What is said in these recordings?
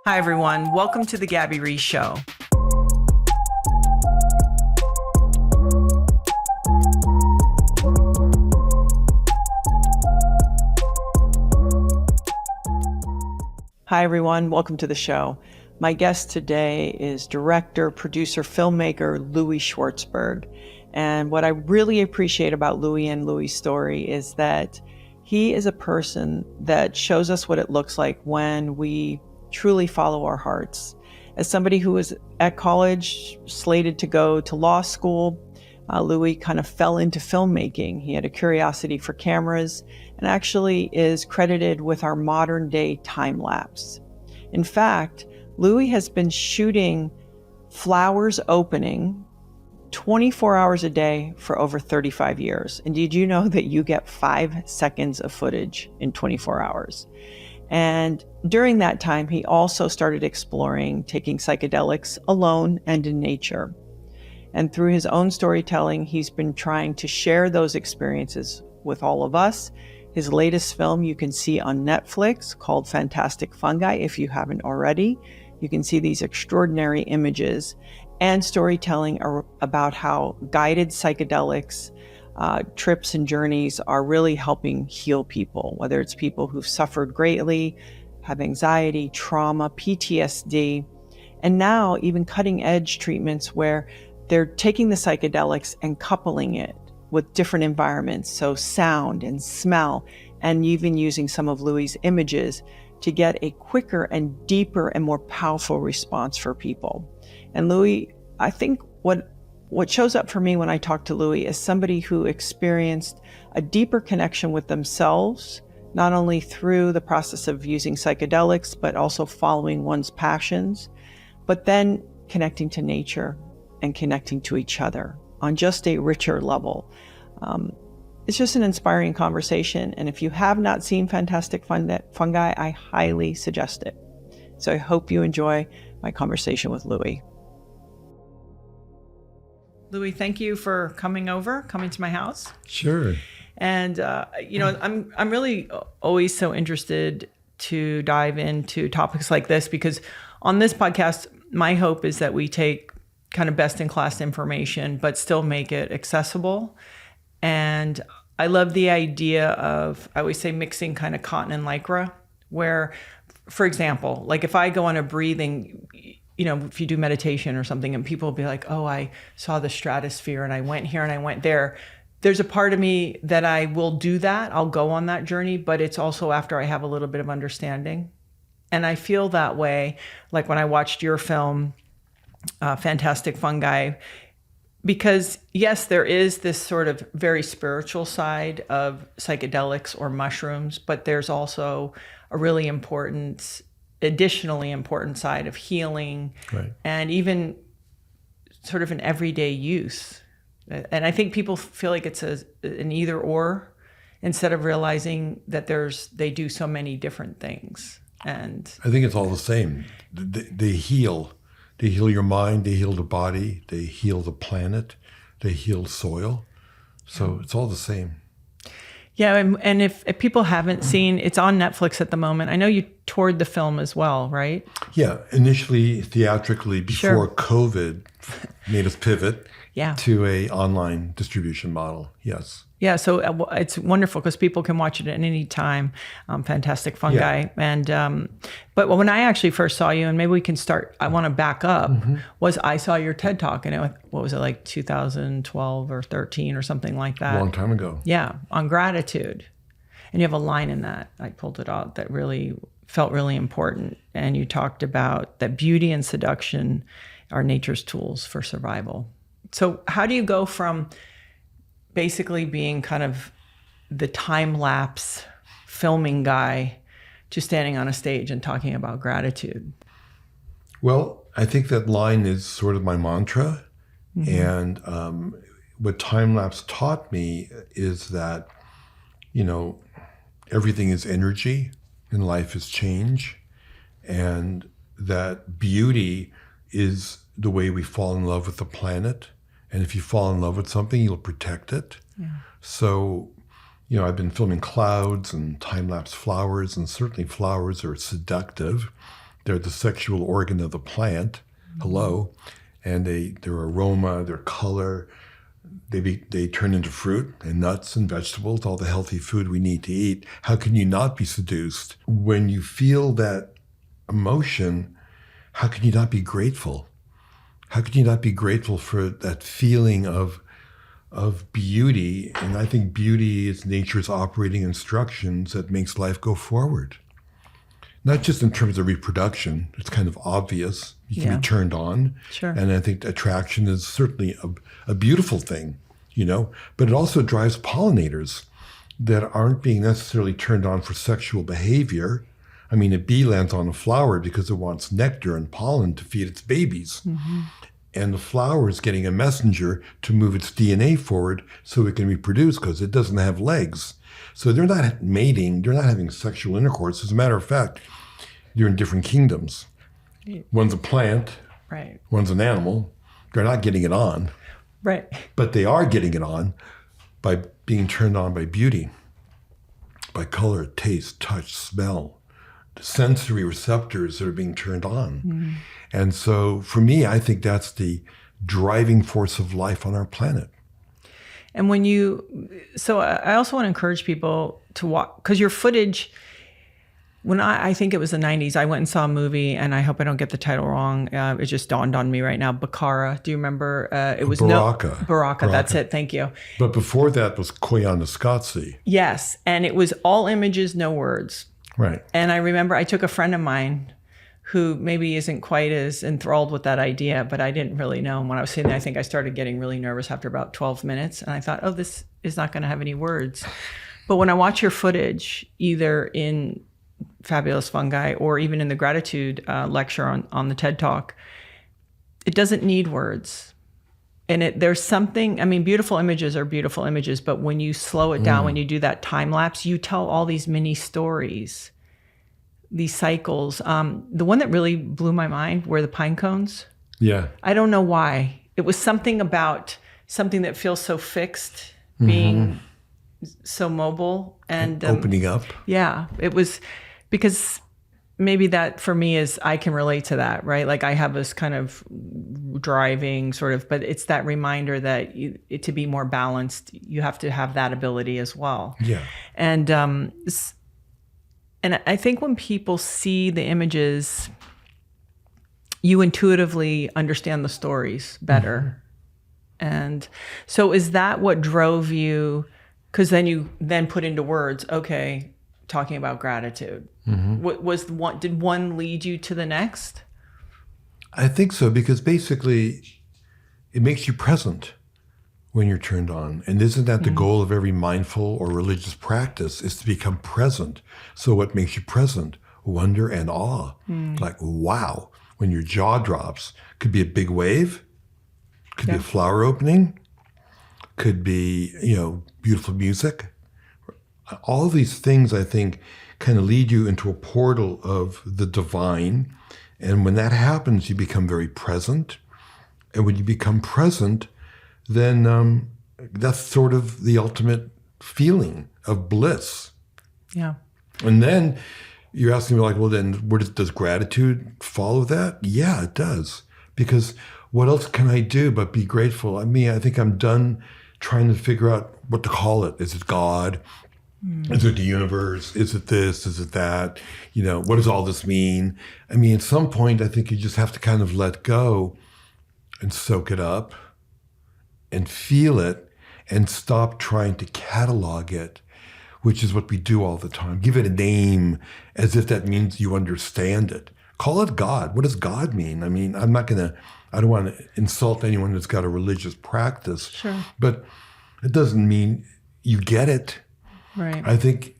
Hi, everyone. Welcome to the Gabby Reece Show. Hi, everyone. Welcome to the show. My guest today is director, producer, filmmaker Louie Schwartzberg. And what I really appreciate about Louie and Louie's story is that he is a person that shows us what it looks like when we truly follow our hearts. As somebody who was at college, slated to go to law school, Louie kind of fell into filmmaking. He had a curiosity for cameras and actually is credited with our modern day time-lapse. In fact, Louie has been shooting flowers opening 24 hours a day for over 35 years. And did you know that you get 5 seconds of footage in 24 hours? And during that time, he also started exploring taking psychedelics alone and in nature. And through his own storytelling, he's been trying to share those experiences with all of us. His latest film you can see on Netflix called Fantastic Fungi, if you haven't already. You can see these extraordinary images and storytelling about how guided psychedelics trips and journeys are really helping heal people, whether it's people who've suffered greatly, have anxiety, trauma, PTSD, and now even cutting edge treatments where they're taking the psychedelics and coupling it with different environments, so sound and smell, and even using some of Louie's images to get a quicker and deeper and more powerful response for people. And Louie, I think what shows up for me when I talk to Louie is somebody who experienced a deeper connection with themselves, not only through the process of using psychedelics, but also following one's passions, but then connecting to nature and connecting to each other on just a richer level. It's just an inspiring conversation. And if you have not seen Fantastic Fungi, I highly suggest it. So I hope you enjoy my conversation with Louie. Louie, thank you for coming to my house. Sure. And, I'm really always so interested to dive into topics like this, because on this podcast, my hope is that we take kind of best in class information, but still make it accessible. And I love the idea of, I always say, mixing kind of cotton and lycra, where, for example, like if I go on a breathing, if you do meditation or something and people will be like, oh, I saw the stratosphere and I went here and I went there. There's a part of me that I will do that. I'll go on that journey, but it's also after I have a little bit of understanding. And I feel that way, like when I watched your film, Fantastic Fungi, because yes, there is this sort of very spiritual side of psychedelics or mushrooms, but there's also a really additionally important side of healing, right, and even sort of an everyday use. And I think people feel like it's an either or, instead of realizing that they do so many different things. And I think it's all the same. They heal. They heal your mind, they heal the body, they heal the planet, they heal soil. So it's all the same. Yeah, and if people haven't seen, it's on Netflix at the moment. I know you toured the film as well, right? Yeah, initially theatrically before COVID made us pivot to a online distribution model, yes. Yeah, so it's wonderful because people can watch it at any time. Fantastic Fungi. Yeah. And but when I actually first saw you, and maybe we can start, I want to back up, was I saw your TED Talk, and what was it, like 2012 or 13 or something like that? A long time ago. Yeah, on gratitude. And you have a line in that, I pulled it out, that really felt really important. And you talked about that beauty and seduction are nature's tools for survival. So how do you go from basically being kind of the time-lapse filming guy to standing on a stage and talking about gratitude? Well, I think that line is sort of my mantra. And what time-lapse taught me is that, everything is energy and life is change. And that beauty is the way we fall in love with the planet. And if you fall in love with something, you'll protect it. Yeah. So, I've been filming clouds and time-lapse flowers, and certainly flowers are seductive. They're the sexual organ of the plant. Hello. And their aroma, their color, they turn into fruit and nuts and vegetables, all the healthy food we need to eat. How can you not be seduced? When you feel that emotion, how can you not be grateful? How can you not be grateful for that feeling of beauty? And I think beauty is nature's operating instructions that makes life go forward. Not just in terms of reproduction. It's kind of obvious. You can be turned on. Sure. And I think attraction is certainly a beautiful thing, but it also drives pollinators that aren't being necessarily turned on for sexual behavior. I mean, a bee lands on a flower because it wants nectar and pollen to feed its babies. Mm-hmm. And the flower is getting a messenger to move its DNA forward so it can reproduce because it doesn't have legs. So they're not mating, they're not having sexual intercourse. As a matter of fact, they're in different kingdoms. One's a plant, right. One's an animal. They're not getting it on. Right. But they are getting it on by being turned on by beauty, by color, taste, touch, smell, the sensory receptors that are being turned on. Mm-hmm. And so for me, I think that's the driving force of life on our planet. And so I also want to encourage people to watch, because your footage, when I think it was the 90s, I went and saw a movie, and I hope I don't get the title wrong. It just dawned on me right now. Bakara. Do you remember? It was Baraka. That's it. Thank you. But before that was Koyaanisqatsi. Yes. And it was all images, no words. Right. And I remember I took a friend of mine who maybe isn't quite as enthralled with that idea, but I didn't really know. And when I was sitting there, I think I started getting really nervous after about 12 minutes. And I thought, this is not going to have any words. But when I watch your footage, either in Fabulous Fungi or even in the gratitude lecture on the TED Talk, it doesn't need words. And there's something, beautiful images are beautiful images, but when you slow it down, when you do that time lapse, you tell all these mini stories, these cycles. The one that really blew my mind were the pine cones. Yeah. I don't know why. It was something about something that feels so fixed, being so mobile and opening up. Yeah. It was because maybe that for me is, I can relate to that, right? Like I have this kind of driving sort of, but it's that reminder that to be more balanced, you have to have that ability as well. Yeah. And I think when people see the images, you intuitively understand the stories better. Mm-hmm. And so is that what drove you? Because then you put into words, okay, talking about gratitude. Mm-hmm. Did one lead you to the next? I think so, because basically it makes you present when you're turned on. And isn't that the goal of every mindful or religious practice, is to become present? So what makes you present? Wonder and awe. Like, wow, when your jaw drops. Could be a big wave, could be a flower opening, could be, beautiful music. All of these things, I think, kind of lead you into a portal of the divine. And when that happens, you become very present. And when you become present, then that's sort of the ultimate feeling of bliss. Yeah. And then you're asking me, like, well, then does gratitude follow that? Yeah, it does. Because what else can I do but be grateful? I think I'm done trying to figure out what to call it. Is it God? Is it the universe? Is it this? Is it that? What does all this mean? At some point, I think you just have to kind of let go and soak it up and feel it and stop trying to catalog it, which is what we do all the time. Give it a name as if that means you understand it. Call it God. What does God mean? I don't want to insult anyone who's got a religious practice. Sure. But it doesn't mean you get it. Right. I think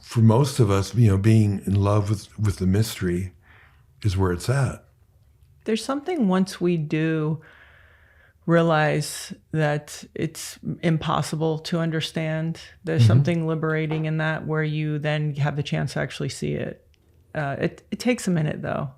for most of us, being in love with the mystery is where it's at. There's something, once we do realize that it's impossible to understand, there's something liberating in that, where you then have the chance to actually see it. It takes a minute, though,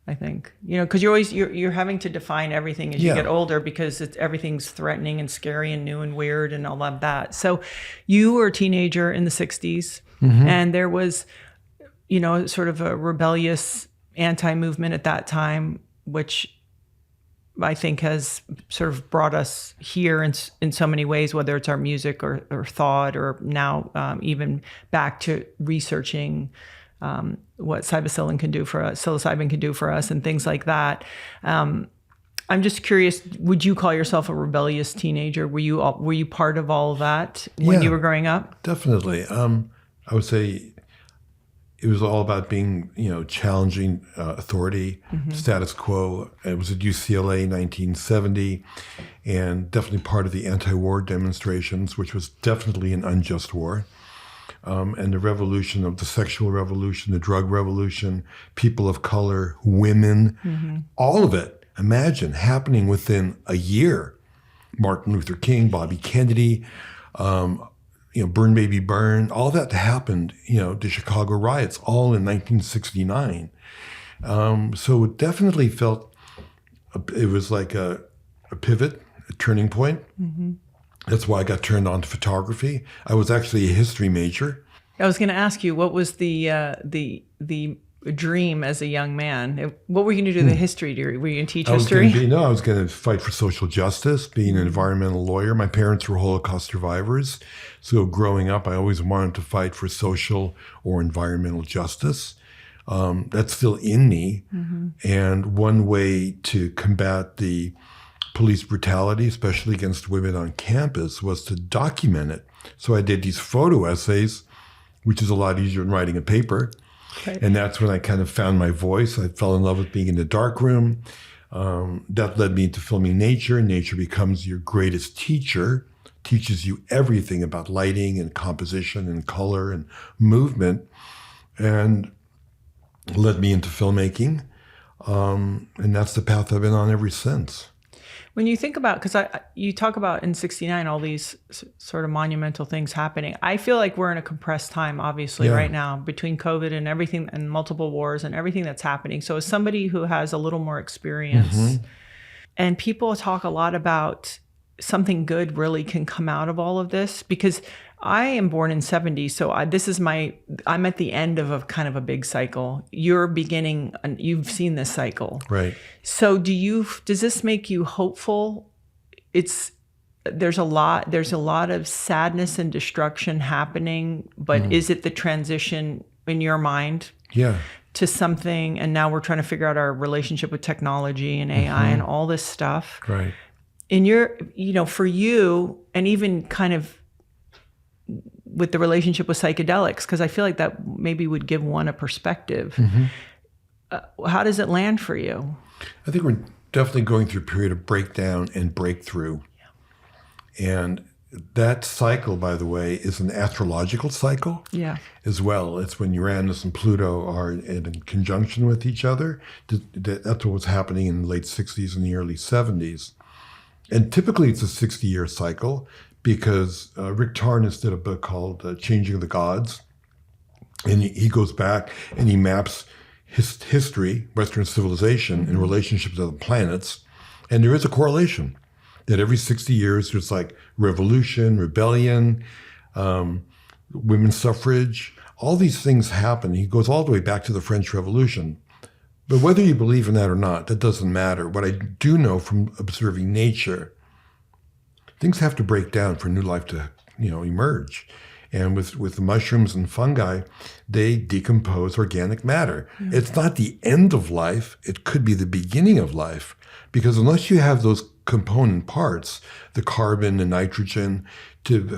I think, because you're having to define everything as you get older, because everything's threatening and scary and new and weird and all of that. So you were a teenager in the 60s, and there was, sort of a rebellious anti-movement at that time, which I think has sort of brought us here in so many ways, whether it's our music or thought, or now even back to researching what psilocybin can do for us, and things like that. I'm just curious, would you call yourself a rebellious teenager? Were you part of all of that when you were growing up? Definitely. I would say it was all about being, challenging authority, status quo. It was at UCLA in 1970, and definitely part of the anti-war demonstrations, which was definitely an unjust war. And the revolution of the sexual revolution, the drug revolution, people of color, women, all of it. Imagine happening within a year. Martin Luther King, Bobby Kennedy, Burn Baby Burn, all that happened, the Chicago riots, all in 1969. So it definitely felt, it was like a pivot, a turning point. That's why I got turned on to photography. I was actually a history major. I was going to ask you, what was the dream as a young man? What were you going to do? The history degree? Were you going to teach history? I was going to fight for social justice, being an environmental lawyer. My parents were Holocaust survivors. So growing up, I always wanted to fight for social or environmental justice. That's still in me. And one way to combat the police brutality, especially against women on campus, was to document it. So I did these photo essays, which is a lot easier than writing a paper. Okay. And that's when I kind of found my voice. I fell in love with being in the darkroom. That led me to filming nature. Nature becomes your greatest teacher, teaches you everything about lighting and composition and color and movement, and led me into filmmaking. And that's the path I've been on ever since. When you think about, because you talk about in '69 all these sort of monumental things happening, I feel like we're in a compressed time, obviously, right now, between COVID and everything, and multiple wars and everything that's happening. So as somebody who has a little more experience, and people talk a lot about something good really can come out of all of this, because I am born in '70, so I'm at the end of a kind of a big cycle. You're beginning, you've seen this cycle. Right. So does this make you hopeful? There's a lot of sadness and destruction happening, but is it the transition in your mind? To something, and now we're trying to figure out our relationship with technology and AI and all this stuff. Right. In your, for you, and even kind of with the relationship with psychedelics, because I feel like that maybe would give one a perspective. How does it land for you? I think we're definitely going through a period of breakdown and breakthrough. And that cycle, by the way, is an astrological cycle as well. It's when Uranus and Pluto are in conjunction with each other. That's what was happening in the late 60s and the early 70s. And typically it's a 60-year cycle, because Rick Tarnas did a book called Changing the Gods. And he goes back and he maps history, Western civilization, in relationship to the planets. And there is a correlation that every 60 years there's like revolution, rebellion, women's suffrage, all these things happen. He goes all the way back to the French Revolution. But whether you believe in that or not, that doesn't matter. What I do know from observing nature, things have to break down for new life to, emerge. And with the mushrooms and fungi, they decompose organic matter. It's not the end of life. It could be the beginning of life. Because unless you have those component parts, the carbon, the nitrogen,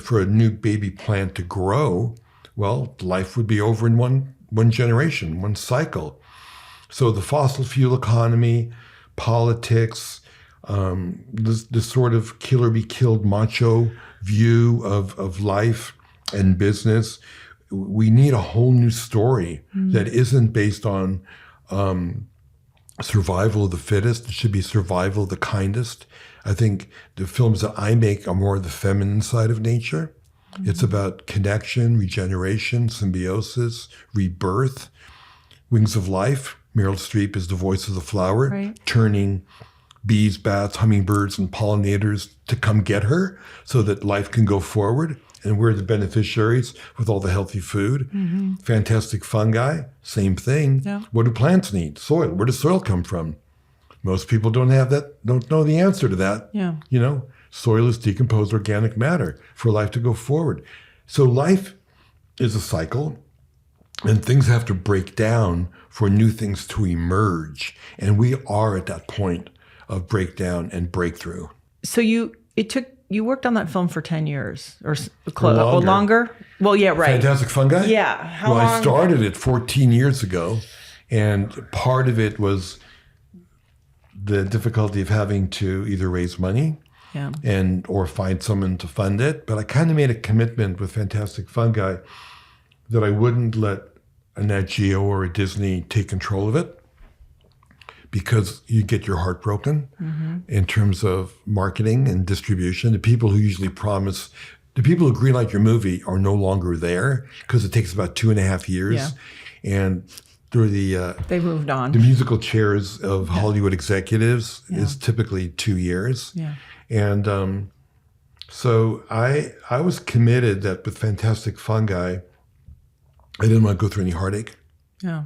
for a new baby plant to grow, well, life would be over in one generation, one cycle. So the fossil fuel economy, politics, this sort of kill or be killed macho view of life and business, we need a whole new story that isn't based on survival of the fittest. It should be survival of the kindest. I think the films that I make are more the feminine side of nature. It's about connection, regeneration, symbiosis, rebirth. Wings of Life, Meryl Streep is the voice of the flower, turning bees, bats, hummingbirds, and pollinators to come get her so that life can go forward. and we're the beneficiaries with all the healthy food. Fantastic Fungi, same thing. Yeah. What do plants need? Soil. Where does soil come from? Most people don't know the answer to that. Yeah. Soil is decomposed organic matter for life to go forward. So life is a cycle, and things have to break down for new things to emerge. And we are at that point of breakdown and breakthrough. So you worked on that film for 10 years or Longer. Well, yeah, right. Fantastic Fungi? Yeah. How long? I started it 14 years ago, and part of it was the difficulty of having to either raise money or find someone to fund it. But I kind of made a commitment with Fantastic Fungi that I wouldn't let a Nat Geo or a Disney take control of it, because you get your heart broken in terms of marketing and distribution. The people who greenlight your movie are no longer there, because it takes about 2.5 years. Yeah. And through they've moved on. The musical chairs of Hollywood executives is typically 2 years. Yeah. And so I was committed that with Fantastic Fungi, I didn't want to go through any heartache. Yeah.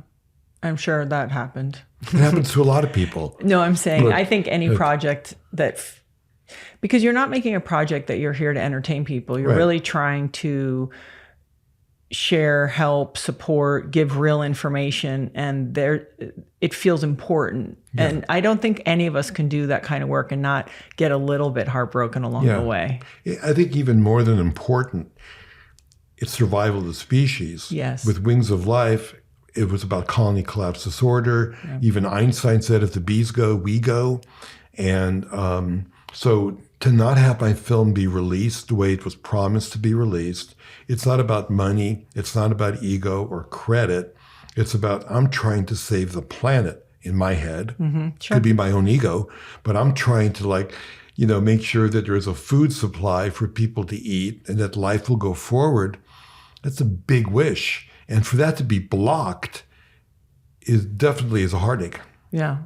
I'm sure that happened. It happens to a lot of people. No, I'm saying, Look, I think any project because you're not making a project that you're here to entertain people. You're really trying to share, help, support, give real information, and it feels important. Yeah. And I don't think any of us can do that kind of work and not get a little bit heartbroken along the way. I think even more than important, it's survival of the species. Yes. With Wings of Life, it was about colony collapse disorder. Yeah. Even Einstein said, if the bees go, we go. And so to not have my film be released the way it was promised to be released, it's not about money, it's not about ego or credit. It's about, I'm trying to save the planet in my head. Sure. Could be my own ego, but I'm trying to make sure that there is a food supply for people to eat and that life will go forward. That's a big wish. And for that to be blocked is definitely a heartache. Yeah.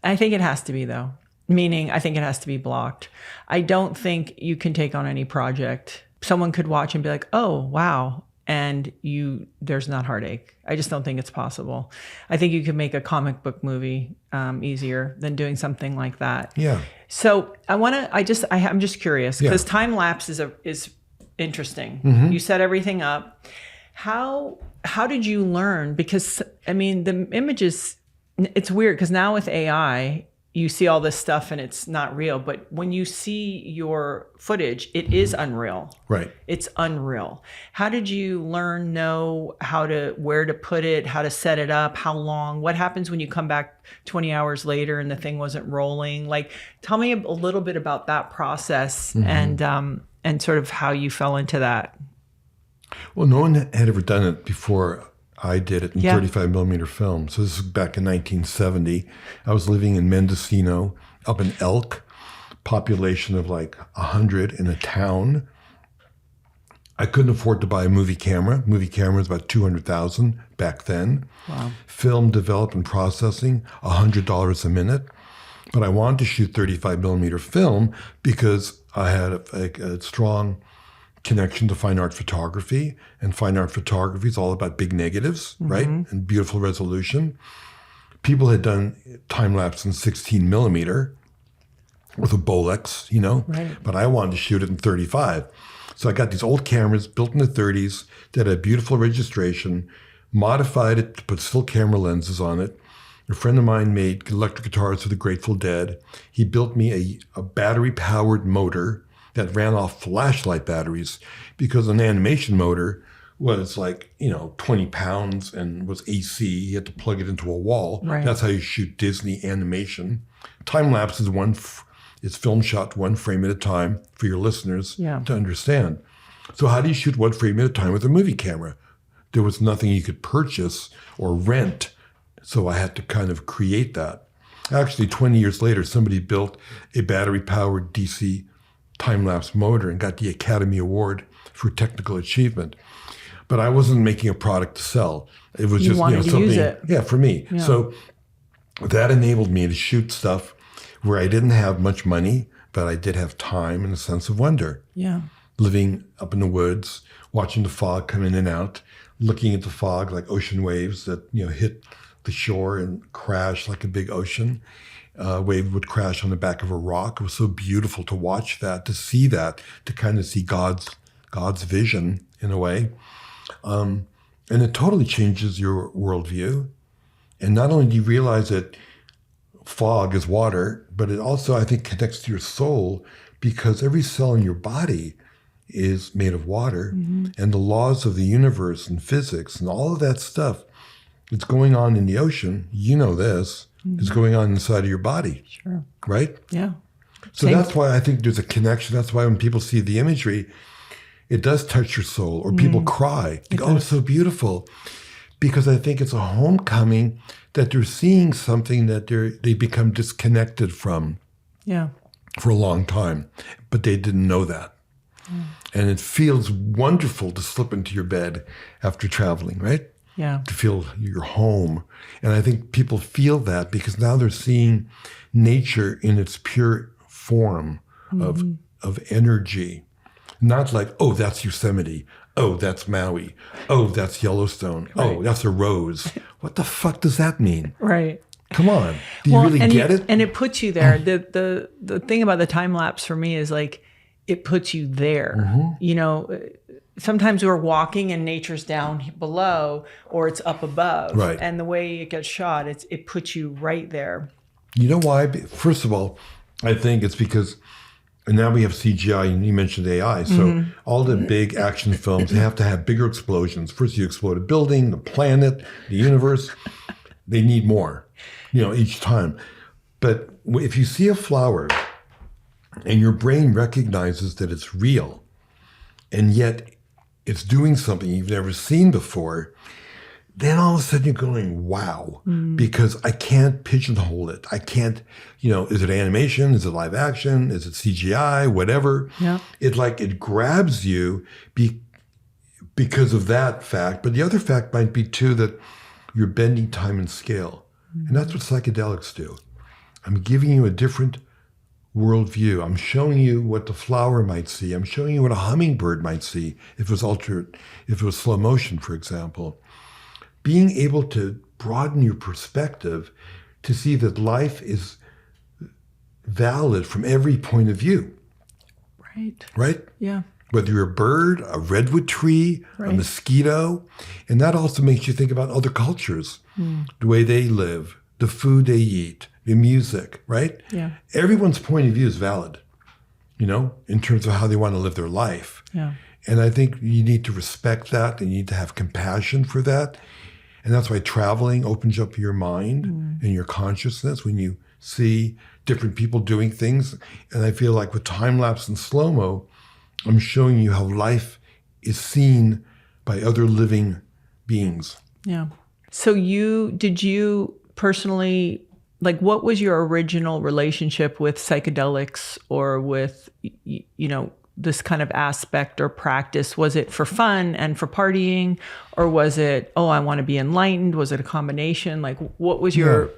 I think it has to be, though. Meaning, I think it has to be blocked. I don't think you can take on any project. Someone could watch and be like, oh, wow. And there's not heartache. I just don't think it's possible. I think you could make a comic book movie easier than doing something like that. Yeah. So I'm just curious, because time-lapse is interesting. You set everything up. How did you learn? Because, the images, it's weird, because now with AI, you see all this stuff and it's not real. But when you see your footage, it is unreal. Right. It's unreal. How did you know where to put it, how to set it up, how long? What happens when you come back 20 hours later and the thing wasn't rolling? Tell me a little bit about that process and sort of how you fell into that. Well, no one had ever done it before I did it in 35 millimeter film. So this is back in 1970. I was living in Medicinal, up in Elk, population of 100 in a town. I couldn't afford to buy a movie camera. Movie camera was about $200,000 back then. Wow. Film development and processing, $100 a minute. But I wanted to shoot 35 millimeter film because I had a strong connection to fine art photography, and fine art photography is all about big negatives, right? And beautiful resolution. People had done time-lapse in 16 millimeter with a Bolex, right. But I wanted to shoot it in 35. So I got these old cameras built in the 30s that had beautiful registration, modified it to put still camera lenses on it. A friend of mine made electric guitars for the Grateful Dead. He built me a battery-powered motor that ran off flashlight batteries, because an animation motor was 20 pounds and was AC. You had to plug it into a wall. Right. That's how you shoot Disney animation. Time-lapse is film shot one frame at a time for your listeners to understand. So how do you shoot one frame at a time with a movie camera? There was nothing you could purchase or rent. So I had to kind of create that. Actually, 20 years later, somebody built a battery-powered DC time-lapse motor and got the Academy Award for technical achievement. But I wasn't making a product to sell. It was just something. Use it. Yeah, for me. Yeah. So that enabled me to shoot stuff where I didn't have much money, but I did have time and a sense of wonder. Yeah. living up in the woods, watching the fog come in and out, looking at the fog like ocean waves that, hit the shore and crash like a big ocean. Wave would crash on the back of a rock. It was so beautiful to watch that, to see that, to kind of see God's vision in a way. And it totally changes your worldview. And not only do you realize that fog is water, but it also, I think, connects to your soul, because every cell in your body is made of water, and the laws of the universe and physics and all of that stuff that's going on in the ocean, this, is going on inside of your body. Sure. Right? Yeah. So that's why I think there's a connection. That's why when people see the imagery, it does touch your soul, or people cry. Oh, it's so beautiful. Because I think it's a homecoming that they're seeing something that they become disconnected from for a long time, but they didn't know that. And it feels wonderful to slip into your bed after traveling, right? Yeah. To feel you're home. And I think people feel that because now they're seeing nature in its pure form of energy. Not like, oh, that's Yosemite. Oh, that's Maui. Oh, that's Yellowstone. Right. Oh, that's a rose. What the fuck does that mean? Right. Come on. Do you really get it? And it puts you there. The thing about the time lapse for me is like, it puts you there. Sometimes we're walking and nature's down below or it's up above. Right. And the way it gets shot, it puts you right there. You know why? First of all, I think it's because, and now we have CGI, and you mentioned AI. So all the big action films, they have to have bigger explosions. First you explode a building, the planet, the universe. They need more, each time. But if you see a flower and your brain recognizes that it's real, and yet it's doing something you've never seen before, then all of a sudden you're going, wow, because I can't pigeonhole it. I can't, is it animation? Is it live action? Is it CGI? Whatever. Yeah. It grabs you because of that fact. But the other fact might be too that you're bending time and scale. And that's what psychedelics do. I'm giving you a different worldview. I'm showing you what the flower might see. I'm showing you what a hummingbird might see if it was slow motion, for example. Being able to broaden your perspective to see that life is valid from every point of view. Right. Right? Yeah. Whether you're a bird, a redwood tree, a mosquito. And that also makes you think about other cultures, the way they live, the food they eat, the music, right? Yeah. Everyone's point of view is valid, in terms of how they want to live their life. Yeah. And I think you need to respect that, and you need to have compassion for that. And that's why traveling opens up your mind and your consciousness when you see different people doing things. And I feel like with time-lapse and slow-mo, I'm showing you how life is seen by other living beings. Yeah. So did you personally, what was your original relationship with psychedelics or with, this kind of aspect or practice? Was it for fun and for partying, or was it, I want to be enlightened? Was it a combination? What was your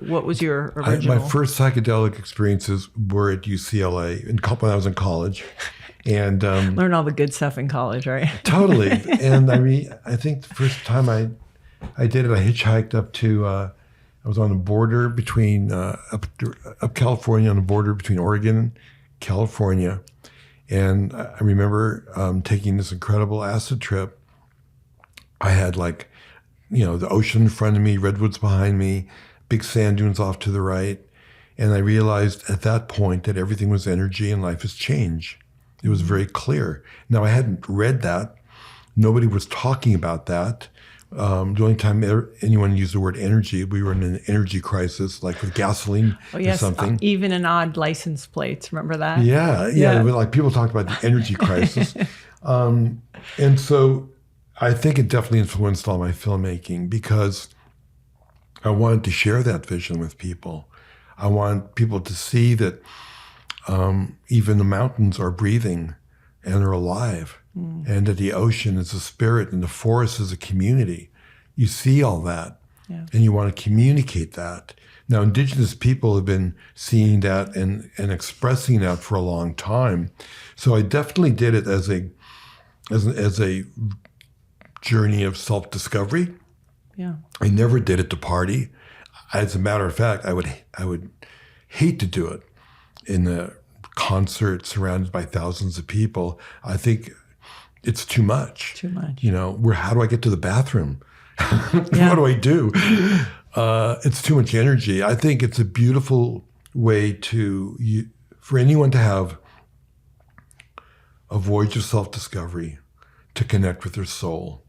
original? My first psychedelic experiences were at UCLA when I was in college. And learn all the good stuff in college, right? Totally. And I think the first time I did it, I hitchhiked up to, I was on the border between, up California, on the border between Oregon and California. And I remember taking this incredible acid trip. I had the ocean in front of me, redwoods behind me, big sand dunes off to the right. And I realized at that point that everything was energy and life is change. It was very clear. Now, I hadn't read that. Nobody was talking about that. The only time anyone used the word energy, we were in an energy crisis, like with gasoline or something. Even in odd license plates. Remember that? Yeah. People talked about the energy crisis. And so I think it definitely influenced all my filmmaking because I wanted to share that vision with people. I want people to see that even the mountains are breathing and are alive. And that the ocean is a spirit and the forest is a community. You see all that, and you want to communicate that. Now, indigenous people have been seeing that and expressing that for a long time. So I definitely did it as as a journey of self-discovery. Yeah. I never did it to party. As a matter of fact, I would hate to do it in a concert surrounded by thousands of people. I think it's too much. Too much. How do I get to the bathroom? What do I do? It's too much energy. I think it's a beautiful way for anyone to have a voyage of self-discovery, to connect with their soul.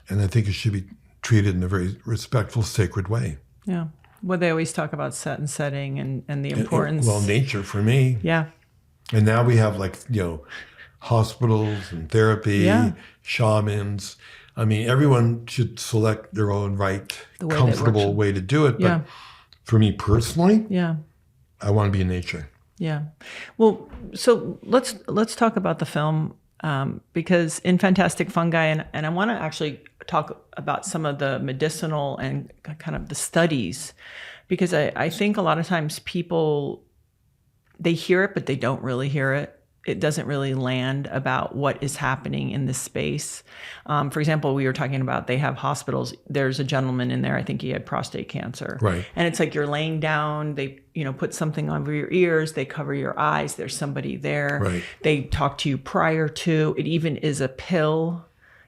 And I think it should be treated in a very respectful, sacred way. Yeah. Well, they always talk about set and setting and the importance. Well, nature for me. Yeah. And now we have hospitals and therapy, shamans. I mean, everyone should select their own comfortable way to do it. But for me personally, I want to be in nature. Yeah. Well, so let's talk about the film because in Fantastic Fungi, and I want to actually talk about some of the medicinal and kind of the studies, because I think a lot of times people, they hear it, but they don't really hear it. It doesn't really land about what is happening in this space. For example, we were talking about they have hospitals. There's a gentleman in there, I think he had prostate cancer. Right. And it's like you're laying down, they put something over your ears, they cover your eyes, there's somebody there. Right. They talk to you prior to, it even is a pill.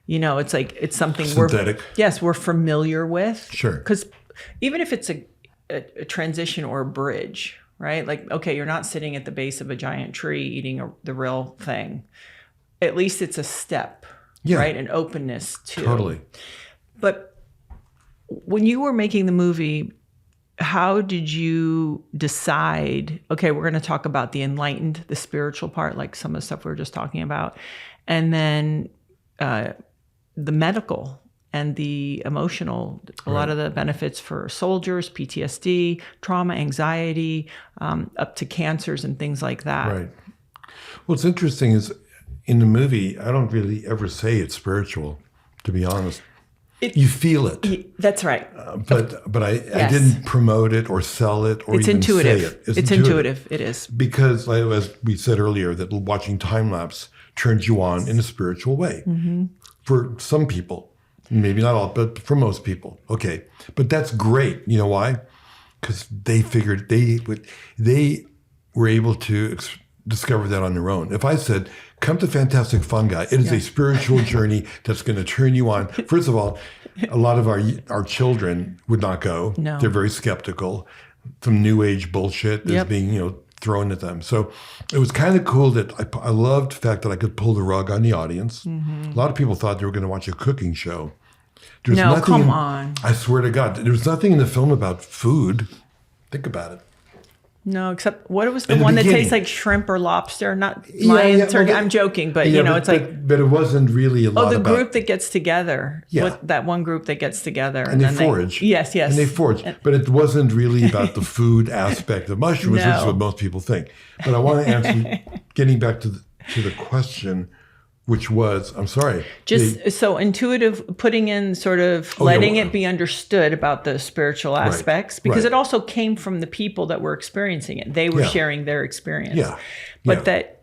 It's like, it's something synthetic. we're familiar with. Sure. Because even if it's a transition or a bridge, right? Like, okay, you're not sitting at the base of a giant tree eating the real thing. At least it's a step, right? An openness to. Totally. But when you were making the movie, how did you decide, okay, we're going to talk about the enlightened, the spiritual part, like some of the stuff we were just talking about, and then the medical and the emotional, a lot of the benefits for soldiers, PTSD, trauma, anxiety, up to cancers and things like that. Right. What's interesting is in the movie, I don't really ever say it's spiritual, to be honest. You feel it. That's right. But I didn't promote it or sell it or even intuitive. say it. It's intuitive. It is. Because, as we said earlier, that watching time-lapse turns you on in a spiritual way. Mm-hmm. For some people. Maybe not all, but for most people. Okay. But that's great. You know why? Because they figured they were able to discover that on their own. If I said, come to Fantastic Fungi, it is a spiritual journey that's going to turn you on. First of all, a lot of our children would not go. No. They're very skeptical. Some new age bullshit is being, thrown at them. So it was kind of cool that I loved the fact that I could pull the rug on the audience. Mm-hmm. A lot of people thought they were going to watch a cooking show. Come on. I swear to God, there's nothing in the film about food. Think about it. No, except what was the one that tastes like shrimp or lobster? Not lion, turkey. I'm joking, but it's like. But it wasn't really a lot about. Group that gets together. Yeah. That one group that gets together. And they forage. Yes. And they forage. But it wasn't really about the food aspect of mushrooms, which is what most people think. But I want to answer, getting back to the question, which was, I'm sorry. So intuitive, putting in sort of letting it be understood about the spiritual aspects, because it also came from the people that were experiencing it. They were sharing their experience. Yeah. But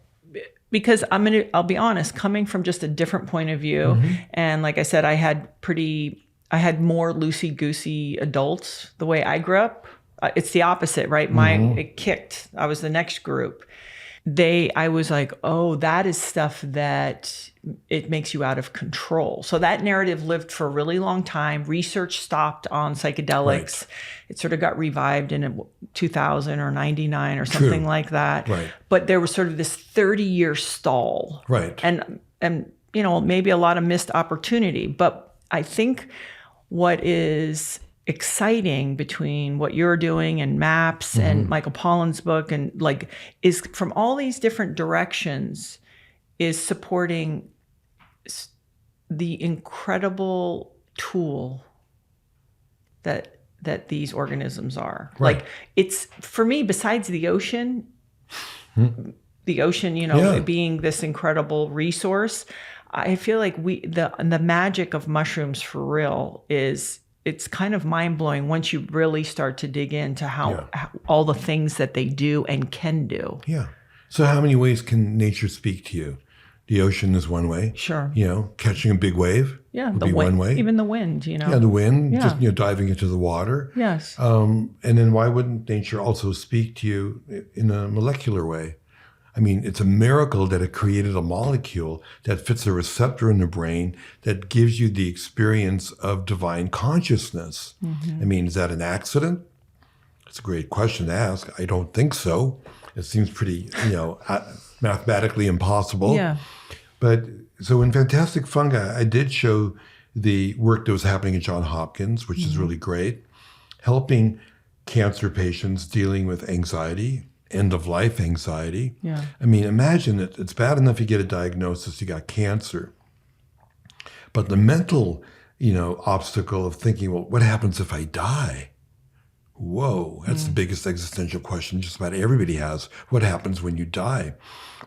because I'll be honest, coming from just a different point of view. Mm-hmm. And like I said, I had more loosey-goosey adults the way I grew up. It's the opposite, right? It kicked. I was the next group. I was like, oh, that is stuff that it makes you out of control. So that narrative lived for a really long time. Research stopped on psychedelics. Right. It sort of got revived in 2000 or 99 or something like that. Right. But there was sort of this 30-year stall. Right. And maybe a lot of missed opportunity. But I think what is exciting between what you're doing and Maps and Michael Pollan's book and is from all these different directions is supporting the incredible tool that these organisms are. Right. Like it's, for me, besides the ocean, being this incredible resource, I feel like the magic of mushrooms for real is, it's kind of mind-blowing once you really start to dig into how all the things that they do and can do. Yeah. So how many ways can nature speak to you? The ocean is one way. Sure. Catching a big wave would be one way. Even the wind, Yeah, the wind, Yeah. just, diving into the water. Yes. And then why wouldn't nature also speak to you in a molecular way? I mean, it's a miracle that it created a molecule that fits a receptor in the brain that gives you the experience of divine consciousness. I mean, is that an accident? It's a great question to ask. I don't think so. It seems pretty, mathematically impossible. Yeah. But so in Fantastic Fungi, I did show the work that was happening at Johns Hopkins, which is really great, helping cancer patients dealing with anxiety, end-of-life anxiety. Yeah. I mean, imagine it. It's bad enough you get a diagnosis, you got cancer. But the mental, obstacle of thinking, well, what happens if I die? Whoa, that's the biggest existential question just about everybody has. What happens when you die?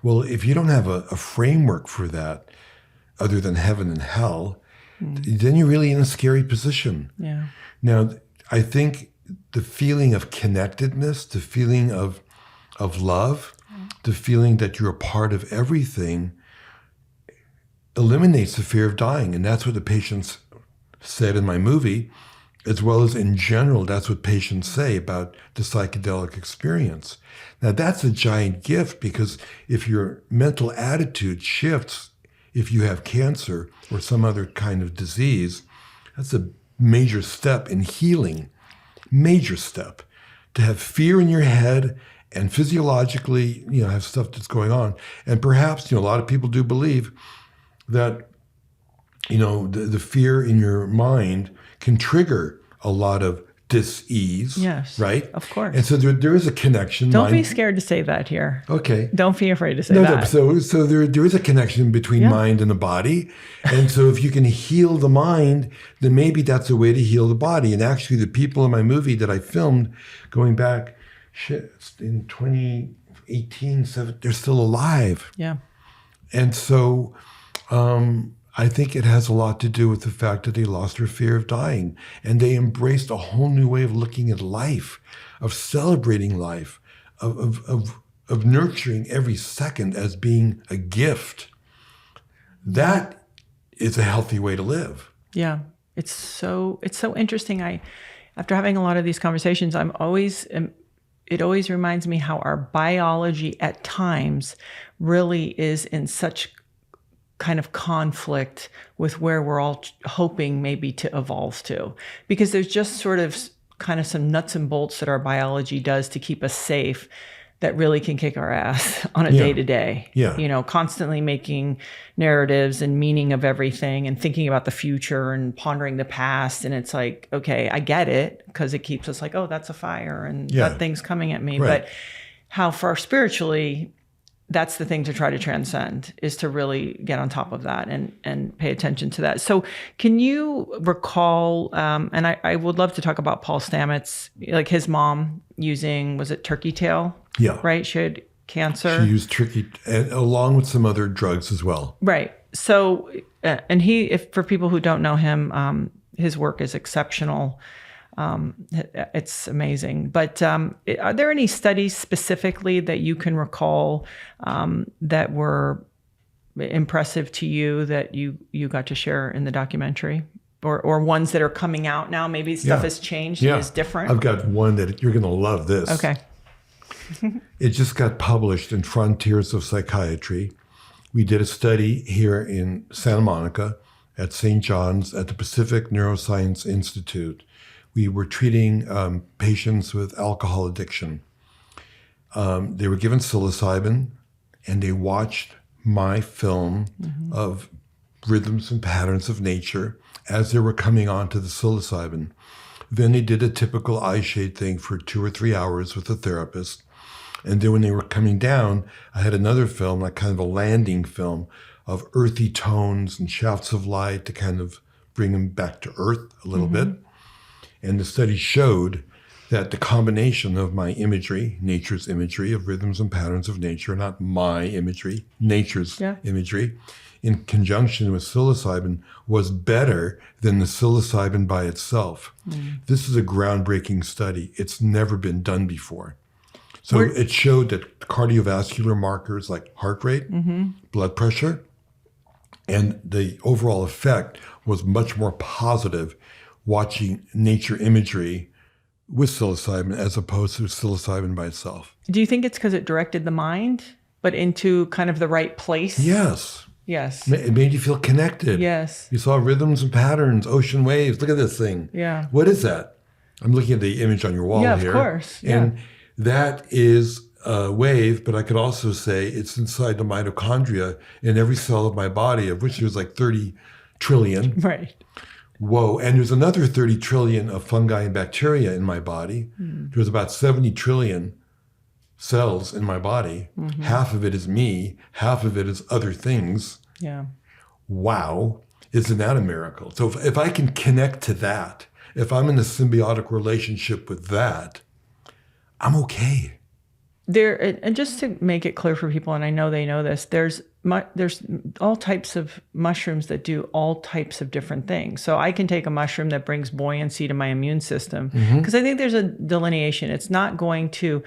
Well, if you don't have a framework for that, other than heaven and hell, then you're really in a scary position. Yeah. Now, I think the feeling of connectedness, the feeling of love, the feeling that you're a part of everything eliminates the fear of dying. And that's what the patients said in my movie, as well as in general, that's what patients say about the psychedelic experience. Now, that's a giant gift, because if your mental attitude shifts, if you have cancer or some other kind of disease, that's a major step in healing, major step. To have fear in your head and physiologically, have stuff that's going on. And perhaps, a lot of people do believe that, the fear in your mind can trigger a lot of dis-ease. Yes. Right? Of course. And so there is a connection. Don't be scared to say that here. Okay. Don't be afraid to say that. No, so there is a connection between mind and the body. And so if you can heal the mind, then maybe that's a way to heal the body. And actually the people in my movie that I filmed going back, in 2018, they're still alive. Yeah. And so I think it has a lot to do with the fact that they lost their fear of dying, and they embraced a whole new way of looking at life, of celebrating life, of nurturing every second as being a gift. That is a healthy way to live. Yeah. It's so interesting. After having a lot of these conversations, it always reminds me how our biology at times really is in such kind of conflict with where we're all hoping maybe to evolve to, because there's just sort of kind of some nuts and bolts that our biology does to keep us safe that really can kick our ass on a day-to-day. Yeah. Constantly making narratives and meaning of everything and thinking about the future and pondering the past. And it's like, okay, I get it, because it keeps us like, oh, that's a fire and that thing's coming at me. Right. But how far spiritually, that's the thing to try to transcend, is to really get on top of that and pay attention to that. So can you recall, and I would love to talk about Paul Stamets, like his mom using, was it turkey tail? Yeah. Right? She had cancer. She used turkey, and along with some other drugs as well. Right. So, and for people who don't know him, his work is exceptional. It's amazing. But are there any studies specifically that you can recall that were impressive to you that you got to share in the documentary? Or ones that are coming out now? Maybe stuff has changed and is different? I've got one that you're going to love this. Okay. It just got published in Frontiers of Psychiatry. We did a study here in Santa Monica at St. John's at the Pacific Neuroscience Institute. We were treating patients with alcohol addiction. They were given psilocybin, and they watched my film of rhythms and patterns of nature as they were coming onto the psilocybin. Then they did a typical eye shade thing for 2 or 3 hours with a therapist. And then when they were coming down, I had another film, like kind of a landing film of earthy tones and shafts of light to kind of bring them back to earth a little bit. And the study showed that the combination of my imagery, nature's imagery of rhythms and patterns of nature, not my imagery, nature's imagery, in conjunction with psilocybin was better than the psilocybin by itself. This is a groundbreaking study. It's never been done before. So it showed that cardiovascular markers like heart rate, blood pressure, And the overall effect was much more positive watching nature imagery with psilocybin as opposed to psilocybin by itself. Do you think it's because it directed the mind, but into kind of the right place? Yes. Yes. It made you feel connected. Yes. You saw rhythms and patterns, ocean waves. Look at this thing. Yeah. What is that? I'm looking at the image on your wall Yeah, here. of course. Yeah. And that is a wave, but I could also say it's inside the mitochondria in every cell of my body, of which there's like 30 trillion. Right. Whoa. And there's another 30 trillion of fungi and bacteria in my body. There's about 70 trillion cells in my body. Half of it is me, half of it is other things. Yeah. Wow. Isn't that a miracle? So if I can connect to that, if I'm in a symbiotic relationship with that, I'm okay. And just to make it clear for people, and I know they know this, there's all types of mushrooms that do all types of different things. So I can take a mushroom that brings buoyancy to my immune system, because I think there's a delineation. It's not going to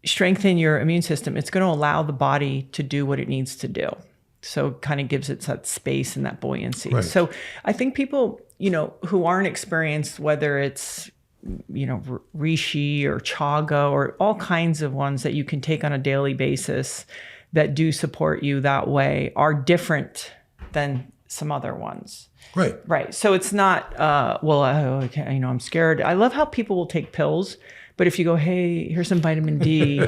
strengthen your immune system. It's going to allow the body to do what it needs to do. So it kind of gives it that space and that buoyancy. Right. So I think people, who aren't experienced, whether it's reishi or chaga or all kinds of ones that you can take on a daily basis that do support you that way, are different than some other ones. Right. Right. So it's not, I'm scared. I love how people will take pills, but if you go, hey, here's some vitamin D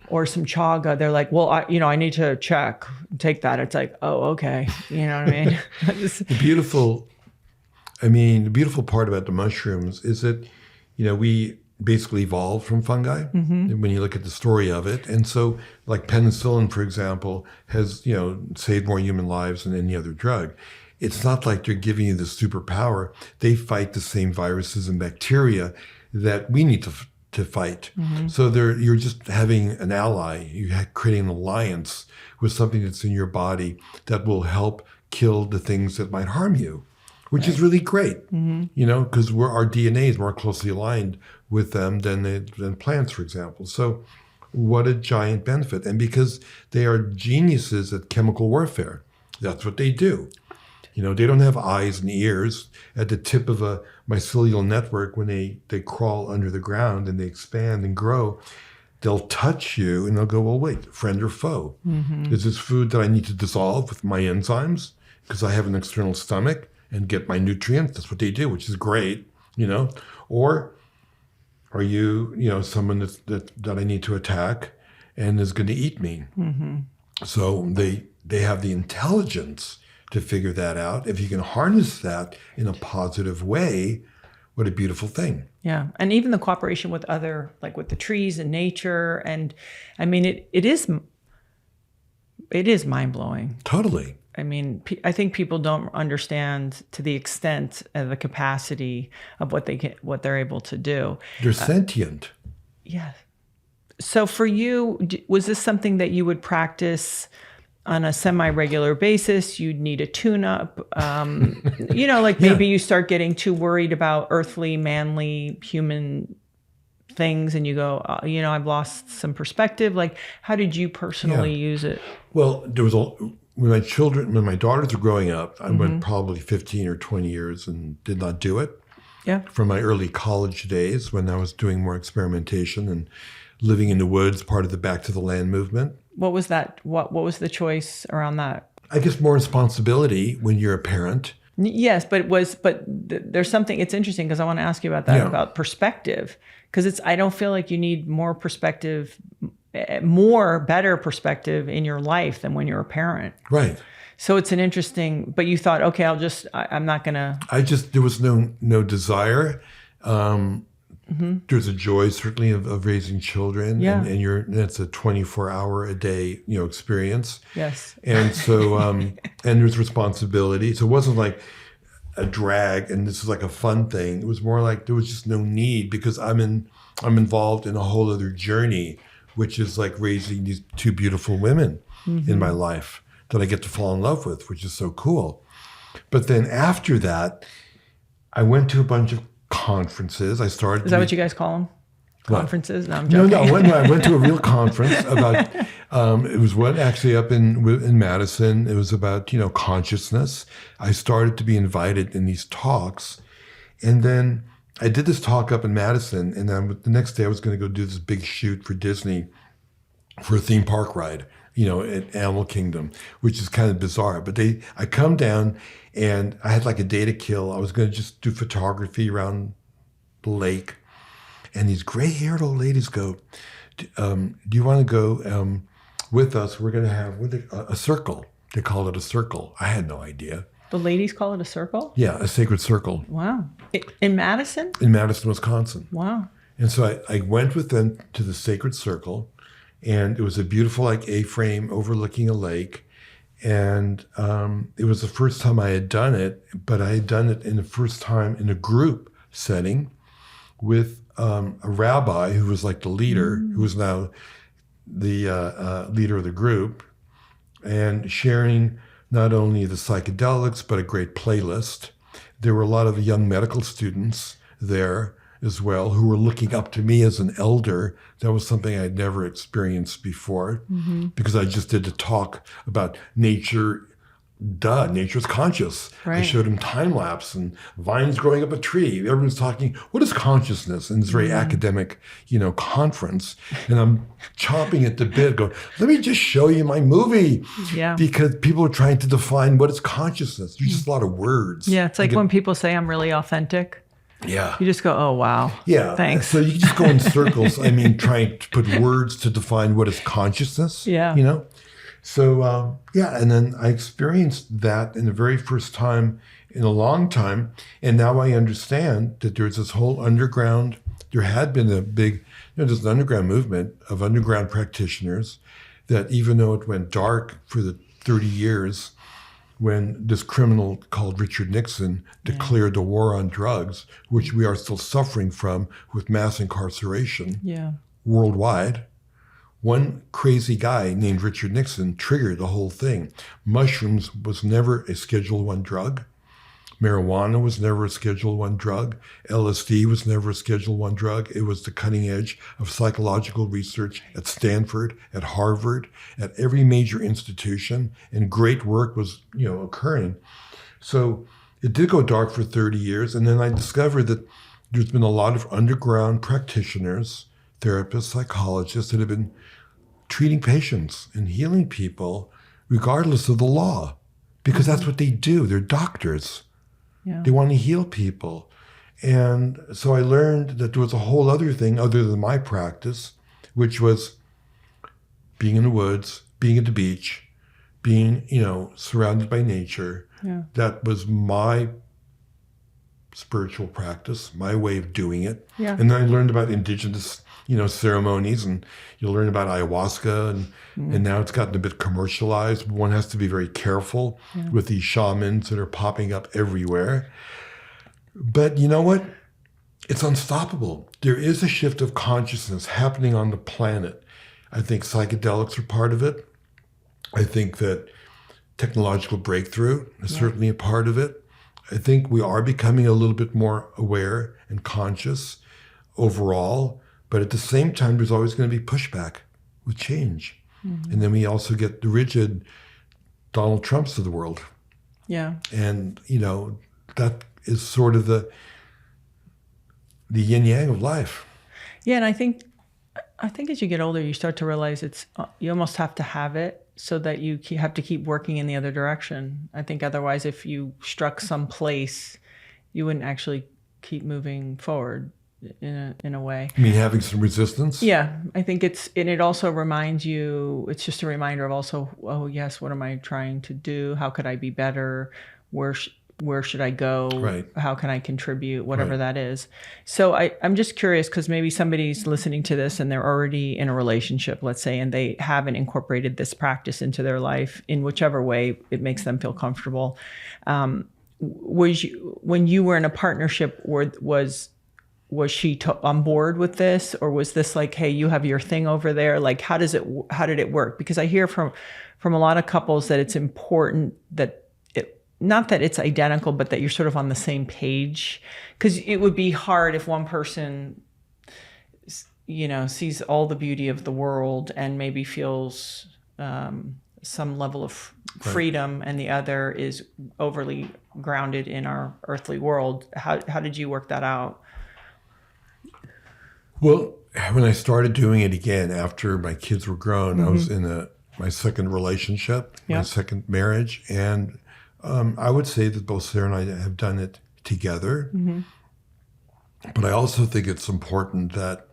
or some chaga, they're like, well, I need to take that. It's like, oh, okay. You know what I mean? The beautiful part about the mushrooms is that, we basically evolved from fungi when you look at the story of it. And so like penicillin, for example, has, saved more human lives than any other drug. It's not like they're giving you the superpower. They fight the same viruses and bacteria that we need to fight. So you're just having an ally. You're creating an alliance with something that's in your body that will help kill the things that might harm you, which is really great, because our DNA is more closely aligned with them than plants, for example. So what a giant benefit. And because they are geniuses at chemical warfare, that's what they do. They don't have eyes and ears. At the tip of a mycelial network, when they crawl under the ground and they expand and grow, they'll touch you and they'll go, well, wait, friend or foe? Is this food that I need to dissolve with my enzymes because I have an external stomach and get my nutrients? That's what they do, which is great, Or are you, someone that I need to attack and is going to eat me? So they have the intelligence to figure that out. If you can harness that in a positive way, what a beautiful thing. Yeah. And even the cooperation with other, like with the trees and nature. And I mean, it is mind blowing. Totally. I mean, I think people don't understand to the extent of the capacity of what they're able to do. They're sentient. Yeah. So for you, was this something that you would practice on a semi-regular basis? You'd need a tune-up. Maybe you start getting too worried about earthly, manly, human things and you go, I've lost some perspective. Like, how did you personally use it? Well, there was when my daughters were growing up, I went probably 15 or 20 years and did not do it. Yeah. From my early college days when I was doing more experimentation and living in the woods, part of the Back to the Land movement. What was that? What was the choice around that? I guess more responsibility when you're a parent. Yes, but there's something, it's interesting because I want to ask you about that, about perspective. Because I don't feel like you need more perspective, better perspective in your life than when you're a parent. Right. So it's an interesting, but you thought, okay, I'm not going to. There was no desire. There's a joy certainly of raising children, and that's a 24-hour-a-day experience. Yes. And so and there's responsibility. So it wasn't like a drag, and this is like a fun thing. It was more like there was just no need because I'm involved in a whole other journey, which is like raising these two beautiful women in my life that I get to fall in love with, which is so cool. But then after that, I went to a bunch of conferences. I started. Is that what you guys call them? conferences? No, I'm No, joking. I went to a real conference about, it was one actually up in Madison. It was about, consciousness. I started to be invited in these talks. And then I did this talk up in Madison. And then the next day I was going to go do this big shoot for Disney for a theme park ride, at Animal Kingdom, which is kind of bizarre. But I come down and I had like a day to kill. I was going to just do photography around the lake. And these gray-haired old ladies go, do you want to go with us? We're going to have a circle. They call it a circle. I had no idea. The ladies call it a circle? Yeah, a sacred circle. Wow. In Madison? In Madison, Wisconsin. Wow. And so I went with them to the sacred circle, and it was a beautiful like A-frame overlooking a lake. And it was the first time I had done it, but I had done it in the first time in a group setting with a rabbi who was like the leader, who was now the leader of the group, and sharing not only the psychedelics, but a great playlist. There were a lot of young medical students there as well who were looking up to me as an elder. That was something I'd never experienced before because I just did a talk about nature. Nature's conscious. Right. I showed him time-lapse and vines growing up a tree. Everyone's talking, what is consciousness? In this very academic, conference. And I'm chomping at the bit going, let me just show you my movie. Yeah. Because people are trying to define what is consciousness. There's just a lot of words. Yeah, it's like when people say I'm really authentic. Yeah. You just go, oh, wow. Yeah. Thanks. So you just go in circles. Trying to put words to define what is consciousness. Yeah. So, and then I experienced that in the very first time in a long time. And now I understand that there's this whole underground, there had been a big, there's an underground movement of underground practitioners that even though it went dark for the 30 years when this criminal called Richard Nixon declared the war on drugs, which we are still suffering from with mass incarceration worldwide. One crazy guy named Richard Nixon triggered the whole thing. Mushrooms was never a Schedule I drug. Marijuana was never a Schedule I drug. LSD was never a Schedule I drug. It was the cutting edge of psychological research at Stanford, at Harvard, at every major institution, and great work was, occurring. So it did go dark for 30 years, and then I discovered that there's been a lot of underground practitioners, therapists, psychologists that have been treating patients and healing people regardless of the law, because that's what they do. They're doctors. Yeah. They want to heal people. And so I learned that there was a whole other thing other than my practice, which was being in the woods, being at the beach, being, surrounded by nature. Yeah. That was my spiritual practice, my way of doing it. Yeah. And then I learned about indigenous ceremonies, and you learn about ayahuasca, and now it's gotten a bit commercialized. One has to be very careful with these shamans that are popping up everywhere. But you know what? It's unstoppable. There is a shift of consciousness happening on the planet. I think psychedelics are part of it. I think that technological breakthrough is certainly a part of it. I think we are becoming a little bit more aware and conscious overall. But at the same time, there's always going to be pushback with change. And then we also get the rigid Donald Trumps of the world. Yeah. And, that is sort of the yin yang of life. Yeah, and I think as you get older, you start to realize you almost have to have it so that you have to keep working in the other direction. I think otherwise, if you struck some place, you wouldn't actually keep moving forward. In a way. You mean having some resistance? Yeah, I think it also reminds you, it's just a reminder of also, oh yes, what am I trying to do? How could I be better? Where should I go? Right. How can I contribute? Whatever that is. So I'm just curious, because maybe somebody's listening to this and they're already in a relationship, let's say, and they haven't incorporated this practice into their life in whichever way it makes them feel comfortable. When you were in a partnership, was she on board with this, or was this like, hey, you have your thing over there? Like, how did it work? Because I hear from a lot of couples that it's important that not that it's identical, but that you're sort of on the same page. Because it would be hard if one person sees all the beauty of the world and maybe feels some level of freedom, and the other is overly grounded in our earthly world. How did you work that out? Well, when I started doing it again after my kids were grown, I was in my second relationship, my second marriage, and I would say that both Sarah and I have done it together. But I also think it's important that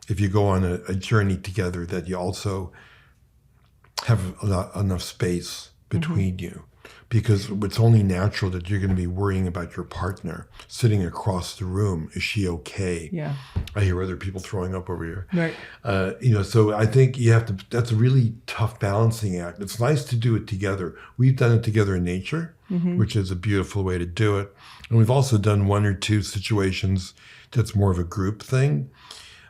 if you go on a journey together, that you also have enough space between you, because it's only natural that you're going to be worrying about your partner sitting across the room. Is she okay? Yeah. I hear other people throwing up over here. Right. So I think you have to, that's a really tough balancing act. It's nice to do it together. We've done it together in nature, which is a beautiful way to do it. And we've also done one or two situations that's more of a group thing.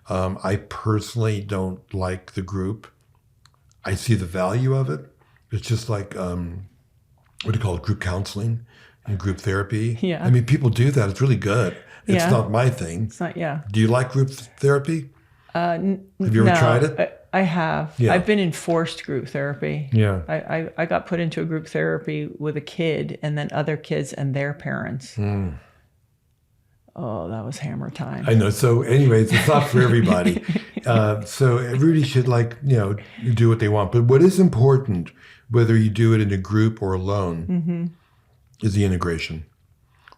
I personally don't like the group. I see the value of it. It's just like, what do you call it, group counseling and group therapy. Yeah. I mean, people do that. It's really good. It's not my thing. It's not, yeah. Do you like group therapy? Have you ever tried it? I have. Yeah. I've been in forced group therapy. Yeah. I got put into a group therapy with a kid and then other kids and their parents. Oh, that was hammer time. I know. So anyways, it's not for everybody. So everybody should do what they want. But what is important, whether you do it in a group or alone, is the integration.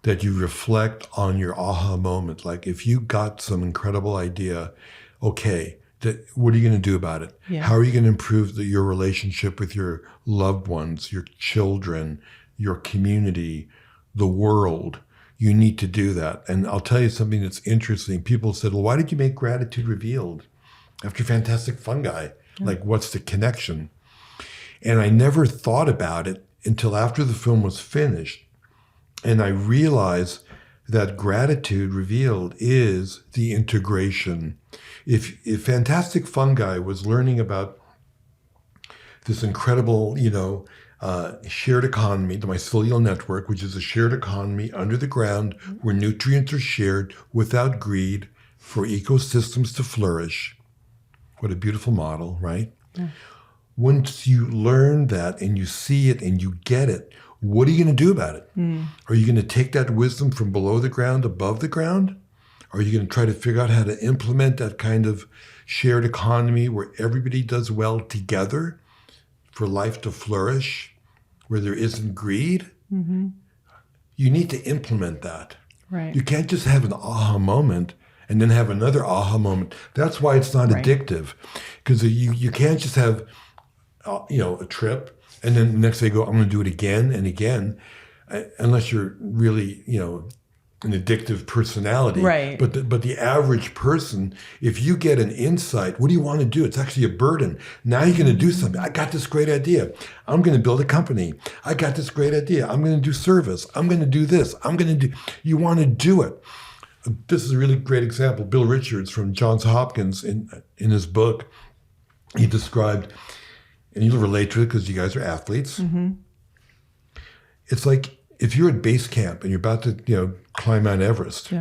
That you reflect on your aha moment. Like if you got some incredible idea, okay, what are you going to do about it? Yeah. How are you going to improve your relationship with your loved ones, your children, your community, the world? You need to do that. And I'll tell you something that's interesting. People said, well, why did you make Gratitude Revealed after Fantastic Fungi? Like, what's the connection? And I never thought about it until after the film was finished. And I realized that Gratitude Revealed is the integration. If Fantastic Fungi was learning about this incredible, shared economy, the mycelial network, which is a shared economy under the ground where nutrients are shared without greed for ecosystems to flourish. What a beautiful model, right? Yeah. Once you learn that and you see it and you get it, what are you going to do about it? Are you going to take that wisdom from below the ground, above the ground? Are you going to try to figure out how to implement that kind of shared economy where everybody does well together for life to flourish, where there isn't greed? You need to implement that. Right. You can't just have an aha moment and then have another aha moment. That's why it's not addictive, because you can't just have a trip and then the next day go, I'm going to do it again and again, unless you're really an addictive personality. Right. But the average person, if you get an insight, what do you want to do? It's actually a burden. Now you're going to do something. I got this great idea. I'm going to build a company. I got this great idea. I'm going to do service. I'm going to do this. You want to do it. This is a really great example. Bill Richards from Johns Hopkins in his book, he described, and you'll relate to it because you guys are athletes. It's like if you're at base camp and you're about to climb Mount Everest,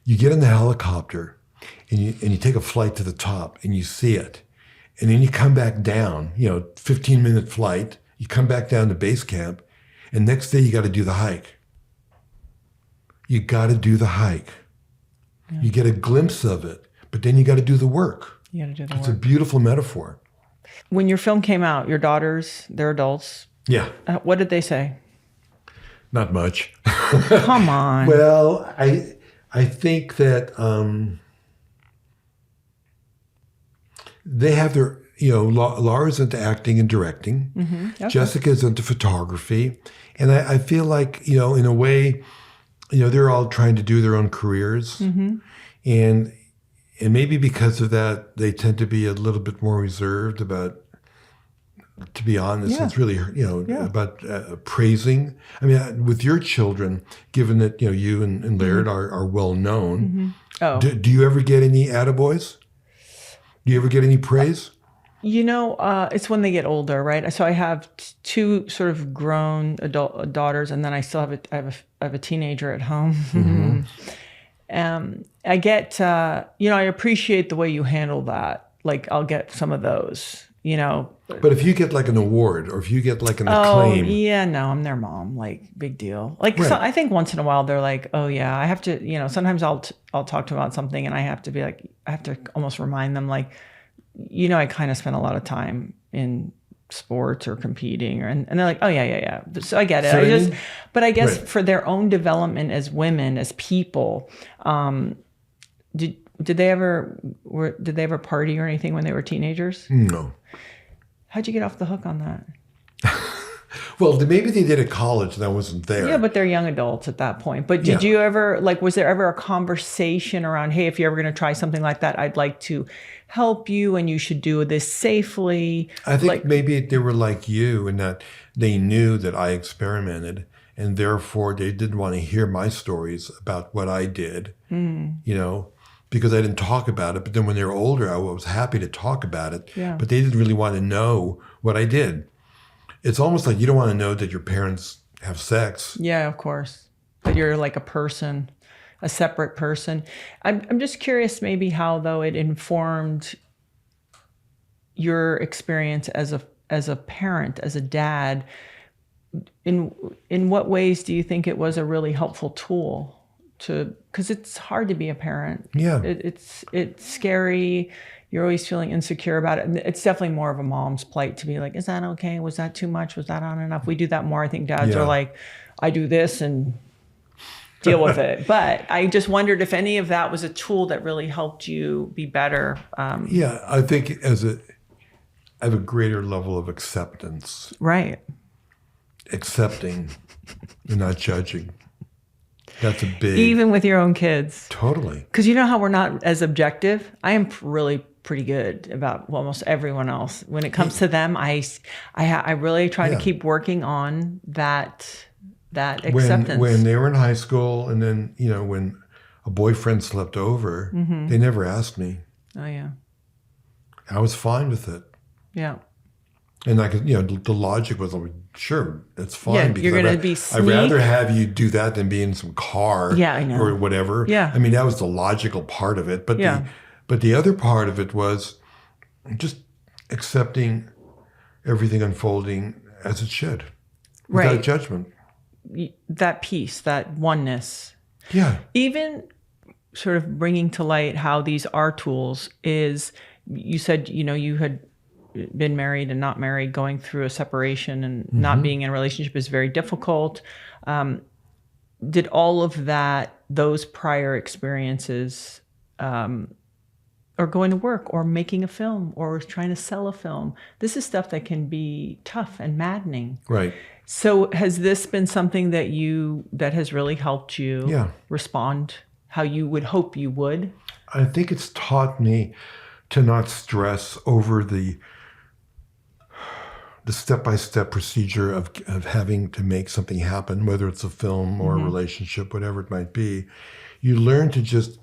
you get in the helicopter and you take a flight to the top and you see it. And then you come back down, 15-minute flight, you come back down to base camp, and next day you got to do the hike. You got to do the hike. Yeah. You get a glimpse of it, but then you got to do the work. You got to do the work. It's a beautiful metaphor. When your film came out, your daughters, they're adults. Yeah. What did they say? Not much. Come on. Well, I think that they have their, Laura's into acting and directing. Okay. Jessica's into photography. And I feel like, in a way, they're all trying to do their own careers. And maybe because of that, they tend to be a little bit more reserved about, to be honest, it's really, about praising. I mean, with your children, given that, you and Laird are well known, do you ever get any attaboys? Do you ever get any praise? It's when they get older, right? So I have two sort of grown adult daughters, and then I still have I have a teenager at home. I get, I appreciate the way you handle that. Like I'll get some of those, But if you get like an award or if you get like an Oh, acclaim, yeah, no, I'm their mom. Like, big deal. Like, Right. so I think once in a while they're like, oh yeah, I have to. Sometimes I'll talk to them about something, and I have to be like, I have to almost remind them, like, I kind of spend a lot of time in sports or competing, and they're like, oh yeah. So I get it. But I guess Right. for their own development as women, as people, did they ever party or anything when they were teenagers? No. How'd you get off the hook on that? Well, maybe they did at college and I wasn't there. Yeah, but they're young adults at that point. But did Yeah. you ever, was there ever a conversation around, hey, if you're ever going to try something like that, I'd like to help you and you should do this safely? I think maybe they were like you in that they knew that I experimented and therefore they didn't want to hear my stories about what I did, because I didn't talk about it. But then when they were older, I was happy to talk about it. Yeah. But they didn't really want to know what I did. It's almost like you don't want to know that your parents have sex. Yeah, of course. That you're like a person, a separate person. I'm just curious maybe how, though, it informed your experience as a parent, as a dad. In what ways do you think it was a really helpful tool because it's hard to be a parent. Yeah. It's scary. You're always feeling insecure about it. And it's definitely more of a mom's plight to be like, is that okay? Was that too much? Was that on enough? We do that more. I think dads are like, I do this and deal with it. But I just wondered if any of that was a tool that really helped you be better. Yeah, I think I have a greater level of acceptance. Right. Accepting and not judging. That's a big... Even with your own kids. Totally. Because you know how we're not as objective? I am really pretty good about almost everyone else. When it comes to them, I really try to keep working on that acceptance. When they were in high school and then, when a boyfriend slept over, they never asked me. Oh, yeah. I was fine with it. Yeah. And I could, the logic was, like, sure, that's fine. Yeah, because you're going to be sneak. I'd rather have you do that than be in some car I know. or whatever. Yeah. I mean, that was the logical part of it. But the other part of it was just accepting everything unfolding as it should. Without judgment. That peace, that oneness. Yeah. Even sort of bringing to light how these are tools is, you said, you had been married and not married, going through a separation and not being in a relationship is very difficult. Did all of that, those prior experiences, or going to work or making a film or trying to sell a film, this is stuff that can be tough and maddening. Right. So has this been something that has really helped you respond how you would hope you would? I think it's taught me to not stress over the step-by-step procedure of having to make something happen, whether it's a film or a relationship, whatever it might be. You learn to just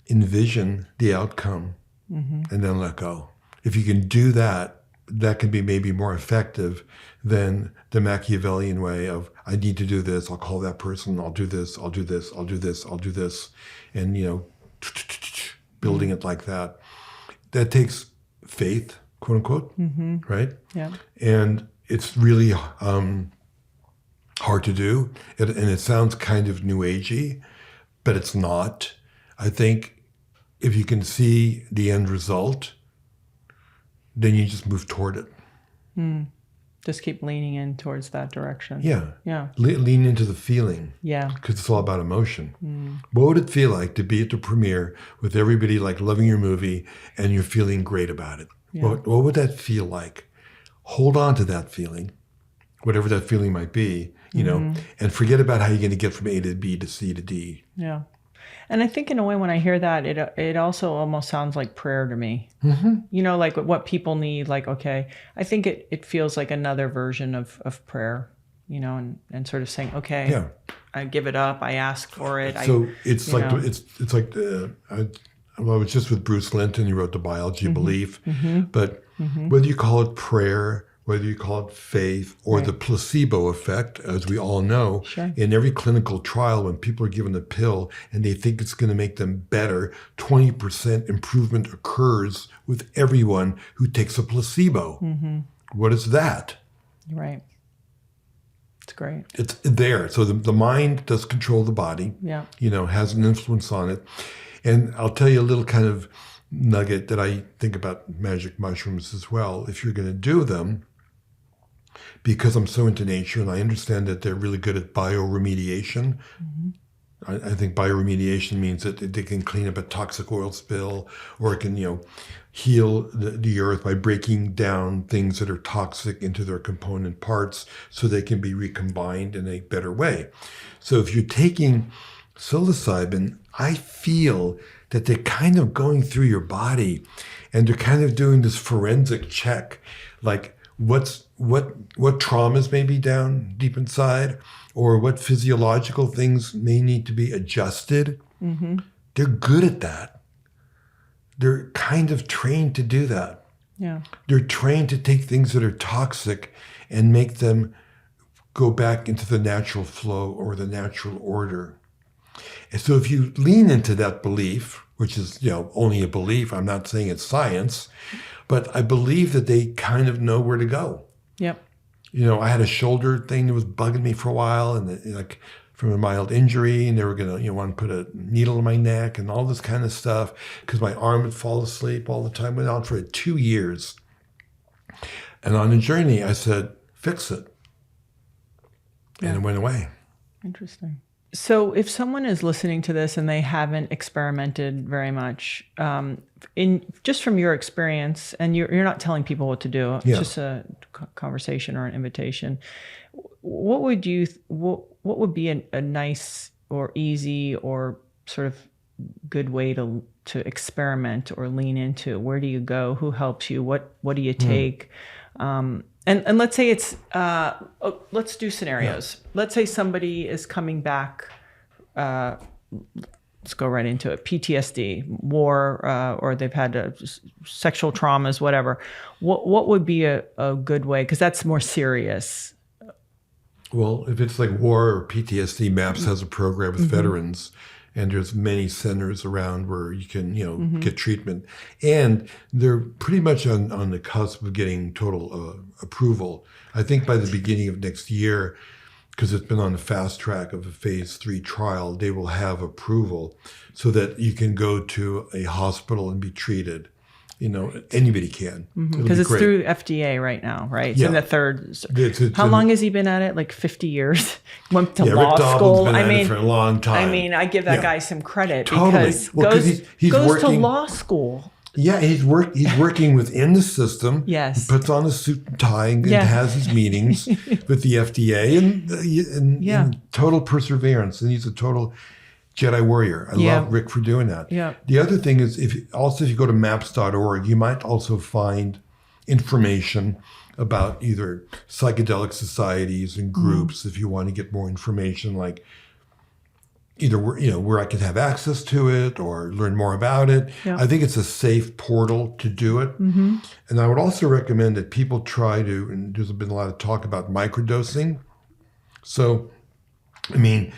envision the outcome and then let go. If you can do that, that can be maybe more effective than the Machiavellian way of, I need to do this, I'll call that person, I'll do this, I'll do this, I'll do this, I'll do this. And, building it like that. That takes faith, quote unquote, right? Yeah. And it's really hard to do. And it sounds kind of new agey, but it's not. I think if you can see the end result, then you just move toward it. Just keep leaning in towards that direction. Yeah. Yeah. Lean into the feeling. Yeah. Because it's all about emotion. What would it feel like to be at the premiere with everybody like loving your movie and you're feeling great about it? Yeah. What would that feel like? Hold on to that feeling, whatever that feeling might be, and forget about how you're going to get from A to B to C to D. Yeah. And I think in a way when I hear that, it also almost sounds like prayer to me. Like what people need, like, okay, I think it feels like another version of prayer, and sort of saying, okay, I give it up, I ask for it. So it's like, I was just with Bruce Linton, he wrote The Biology of Belief, but whether you call it prayer whether you call it faith or Right. the placebo effect, as we all know. Sure. In every clinical trial, when people are given a pill and they think it's going to make them better, 20% improvement occurs with everyone who takes a placebo. Mm-hmm. What is that? Right. It's great. It's there. So the mind does control the body, Yeah. Has an influence on it. And I'll tell you a little kind of nugget that I think about magic mushrooms as well. If you're going to do them, because I'm so into nature and I understand that they're really good at bioremediation. Mm-hmm. I think bioremediation means that they can clean up a toxic oil spill, or it can, heal the earth by breaking down things that are toxic into their component parts so they can be recombined in a better way. So if you're taking psilocybin, I feel that they're kind of going through your body and they're kind of doing this forensic check, like what traumas may be down deep inside, or what physiological things may need to be adjusted. Mm-hmm. They're good at that. They're kind of trained to do that. Yeah. They're trained to take things that are toxic and make them go back into the natural flow or the natural order. And so if you lean into that belief, which is, only a belief, I'm not saying it's science, but I believe that they kind of know where to go. Yep. I had a shoulder thing that was bugging me for a while, and from a mild injury, and they were going to, want to put a needle in my neck and all this kind of stuff because my arm would fall asleep all the time. Went on for 2 years. And on the journey, I said, fix it. Yeah. And it went away. Interesting. So if someone is listening to this and they haven't experimented very much, just from your experience, and you're not telling people what to do, it's just a conversation or an invitation, what would be a nice or easy or sort of good way to experiment or lean into? Where do you go? Who helps you? What do you take? And let's say it's, let's do scenarios. Yeah. Let's say somebody is coming back, let's go right into it, PTSD, war, or they've had sexual traumas, whatever. What would be a good way? Because that's more serious. Well, if it's like war or PTSD, MAPS has a program with veterans. And there's many centers around where you can, get treatment. And they're pretty much on the cusp of getting total approval. I think by the beginning of next year, because it's been on the fast track of a phase 3 trial, they will have approval so that you can go to a hospital and be treated. Anybody can. Because it's through FDA right now, right? It's in the third. How long has he been at it? Like 50 years? Went to law school. Been at it for a long time. I give that guy some credit totally. Because he's goes working, to law school. Yeah, he's working within the system. Yes. He puts on a suit and tie and has his meetings with the FDA and total perseverance. And he's a total Jedi warrior. I love Rick for doing that. Yeah. The other thing is, if you go to maps.org, you might also find information about either psychedelic societies and groups if you want to get more information, like either where I could have access to it or learn more about it. Yeah. I think it's a safe portal to do it. And I would also recommend that people try to, and there's been a lot of talk about microdosing. So, a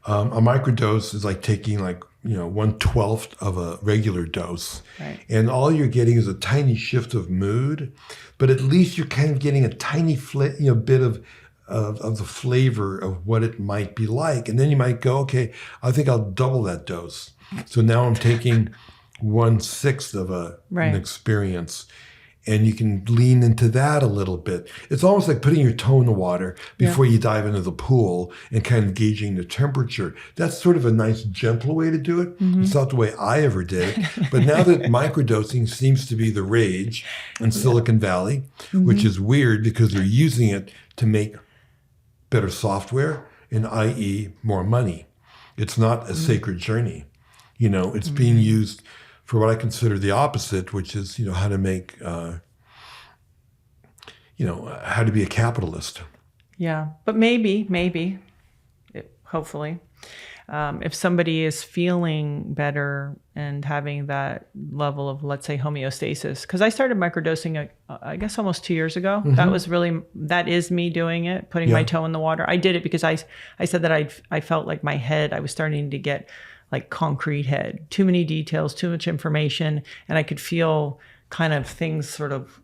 microdose is like taking 1/12 of a regular dose. Right. And all you're getting is a tiny shift of mood, but at least you're kind of getting a tiny bit of the flavor of what it might be like. And then you might go, okay, I think I'll double that dose. So now I'm taking 1/6 of an experience. And you can lean into that a little bit. It's almost like putting your toe in the water before you dive into the pool and kind of gauging the temperature. That's sort of a nice, gentle way to do it. It's not the way I ever did it. But now that microdosing seems to be the rage in Silicon Valley, which is weird because they're using it to make better software and i.e. more money. It's not a sacred journey. It's being used for what I consider the opposite, which is, how to make, how to be a capitalist. Yeah, but maybe, hopefully. if somebody is feeling better and having that level of, let's say, homeostasis, because I started microdosing, I guess almost 2 years ago. That is me doing it, putting my toe in the water. I did it because I said that I felt like my head, I was starting to get like concrete head, too many details, too much information. And I could feel kind of things sort of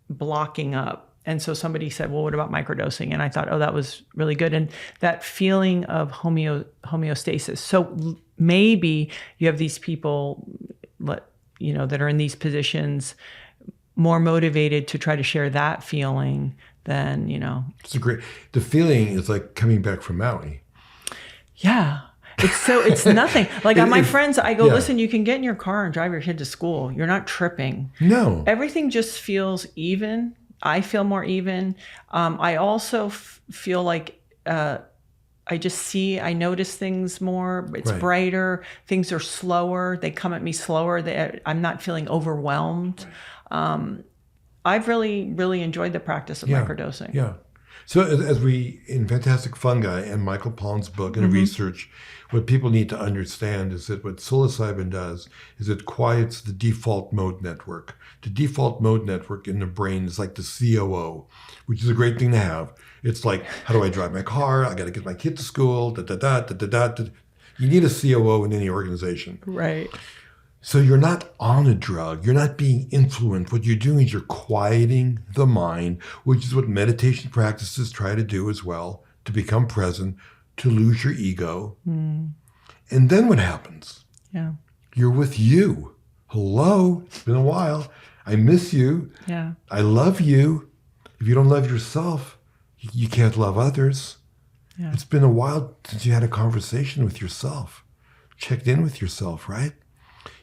blocking up. And so somebody said, well, what about microdosing? And I thought, oh, that was really good. And that feeling of homeostasis. So maybe you have these people, that are in these positions more motivated to try to share that feeling than, It's the feeling is like coming back from Maui. Yeah. It's nothing. Like my friends, I go, listen, you can get in your car and drive your kid to school. You're not tripping. No. Everything just feels even. I feel more even. I also feel like I notice things more. It's brighter. Things are slower. They come at me slower. I'm not feeling overwhelmed. I've really, really enjoyed the practice of microdosing. Yeah. So as we, in Fantastic Fungi and Michael Pollan's book and research, what people need to understand is that what psilocybin does is it quiets the default mode network. The default mode network in the brain is like the COO, which is a great thing to have. It's like, how do I drive my car? I got to get my kid to school. You need a COO in any organization. Right. So you're not on a drug. You're not being influenced. What you're doing is you're quieting the mind, which is what meditation practices try to do as well, to become present, to lose your ego. And then what happens? Yeah. You're with you. Hello, it's been a while. I miss you. Yeah. I love you. If you don't love yourself, you can't love others. Yeah. It's been a while since you had a conversation with yourself, checked in with yourself, right?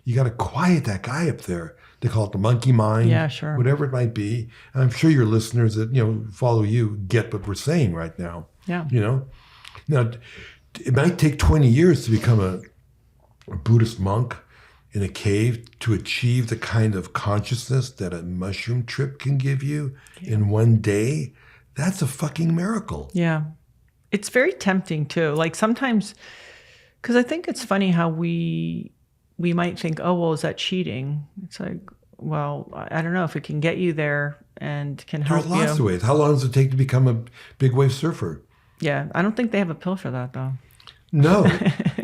You got to quiet that guy up there. They call it the monkey mind. Yeah, sure. Whatever it might be. And I'm sure your listeners that, follow you get what we're saying right now. Yeah. Now, it might take 20 years to become a Buddhist monk in a cave to achieve the kind of consciousness that a mushroom trip can give you in one day. That's a fucking miracle. Yeah. It's very tempting too. Like sometimes, because I think it's funny how we might think, oh, well, is that cheating? It's like, well, I don't know if it can get you there and can help you. There's lots of ways. How long does it take to become a big wave surfer? Yeah, I don't think they have a pill for that though. No,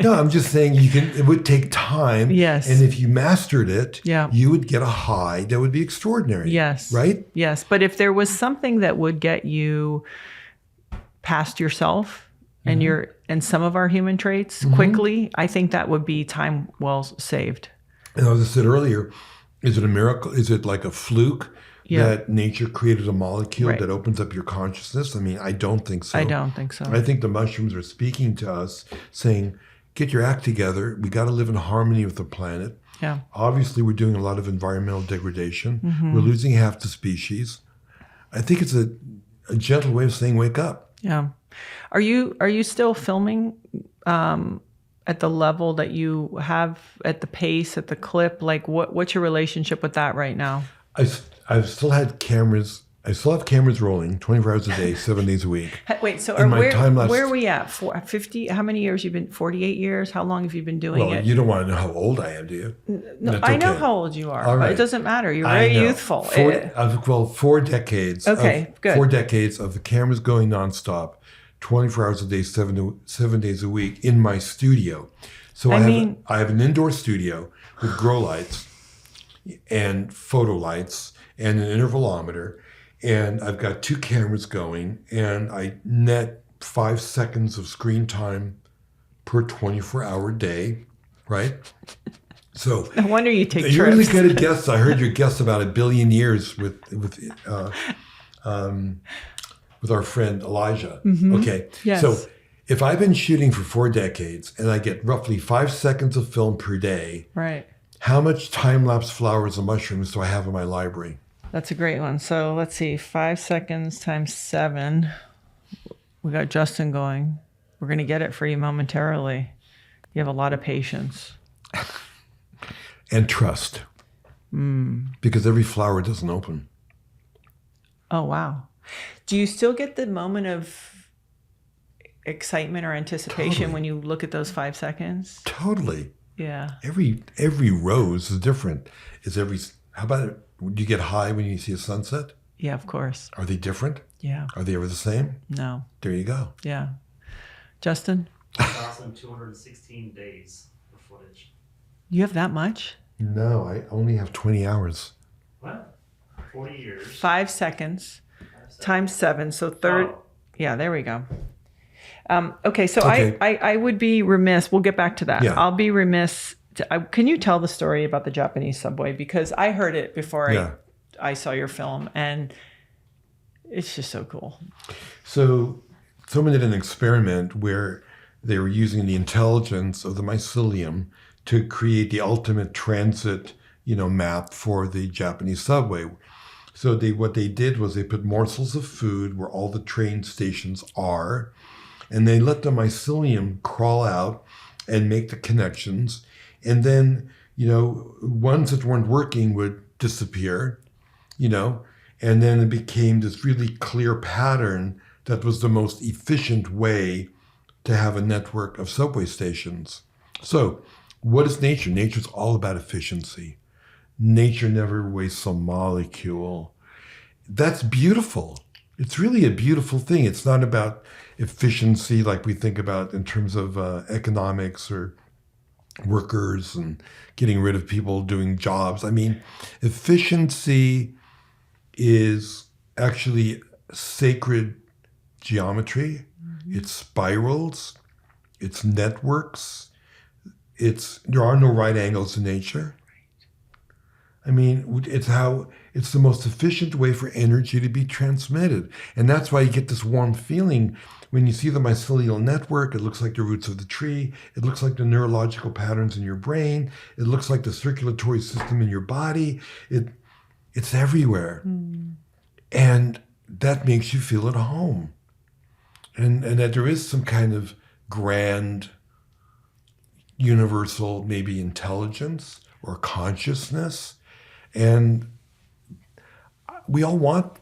I'm just saying it would take time. Yes. And if you mastered it, yeah, you would get a high that would be extraordinary. Yes. Right? Yes. But if there was something that would get you past yourself and some of our human traits quickly, I think that would be time well saved. And as I said earlier, is it a miracle? Is it like a fluke that nature created a molecule that opens up your consciousness? I mean, I don't think so. I don't think so. I think the mushrooms are speaking to us saying, get your act together. We got to live in harmony with the planet. Yeah. Obviously, we're doing a lot of environmental degradation. We're losing half the species. I think it's a gentle way of saying wake up. Yeah. Are you still filming at the level that you have, at the pace, at the clip? Like what's your relationship with that right now? I've still had cameras. I still have cameras rolling 24 hours a day, 7 days a week. Wait, so where are we at? 50? How many years you've been? 48 years? How long have you been doing it? Well, you don't want to know how old I am, do you? No, I know how old you are, but it doesn't matter. You're very youthful. 4 decades. Okay, good. 4 decades of the cameras going nonstop, 24 hours a day, 7 days a week in my studio. So I have an indoor studio with grow lights and photo lights and an intervalometer. And I've got 2 cameras going, and I net 5 seconds of screen time per 24-hour day, right? So no wonder you take you're trips. really good at guests. I heard your guest about 1 billion years with our friend Elijah. Okay, yes. So if I've been shooting for 4 decades and I get roughly 5 seconds of film per day, right? How much time-lapse flowers and mushrooms do I have in my library? That's a great one. So let's see, 5 seconds times 7. We got Justin going. We're going to get it for you momentarily. You have a lot of patience. And trust. Because every flower doesn't open. Oh, wow. Do you still get the moment of excitement or anticipation Totally. when you look at those 5 seconds. Totally. Yeah. Every rose is different. How about it? Do you get high when you see a sunset? Yeah, of course. Are they different? Yeah. Are they ever the same? No. There you go. Yeah. Justin, 1,216 days of footage. you have that much? No, I only have 20 hours. What? 40 years. 5 seconds times 7. So Oh. Yeah, there we go. Okay, so Okay. I would be remiss. We'll get back to that. Yeah. I'll be remiss. Can you tell the story about the Japanese subway? Because I heard it before Yeah. I saw your film, and it's just so cool. So someone did an experiment where they were using the intelligence of the mycelium to create the ultimate transit, map for the Japanese subway. So what they did was they put morsels of food where all the train stations are, and they let the mycelium crawl out and make the connections. And then, ones that weren't working would disappear, and then it became this really clear pattern that was the most efficient way to have a network of subway stations. So what is nature? Nature's all about efficiency. Nature never wastes a molecule. That's beautiful. It's really a beautiful thing. It's not about efficiency like we think about in terms of economics or workers and getting rid of people doing jobs. I mean, efficiency is actually sacred geometry. It's spirals. It's networks. There are no right angles in nature. I mean, it's the most efficient way for energy to be transmitted. And that's why you get this warm feeling when you see the mycelial network. It looks like the roots of the tree. It looks like the neurological patterns in your brain. It looks like the circulatory system in your body. It's everywhere. And that makes you feel at home. And that there is some kind of grand, universal, maybe intelligence or consciousness. And we all want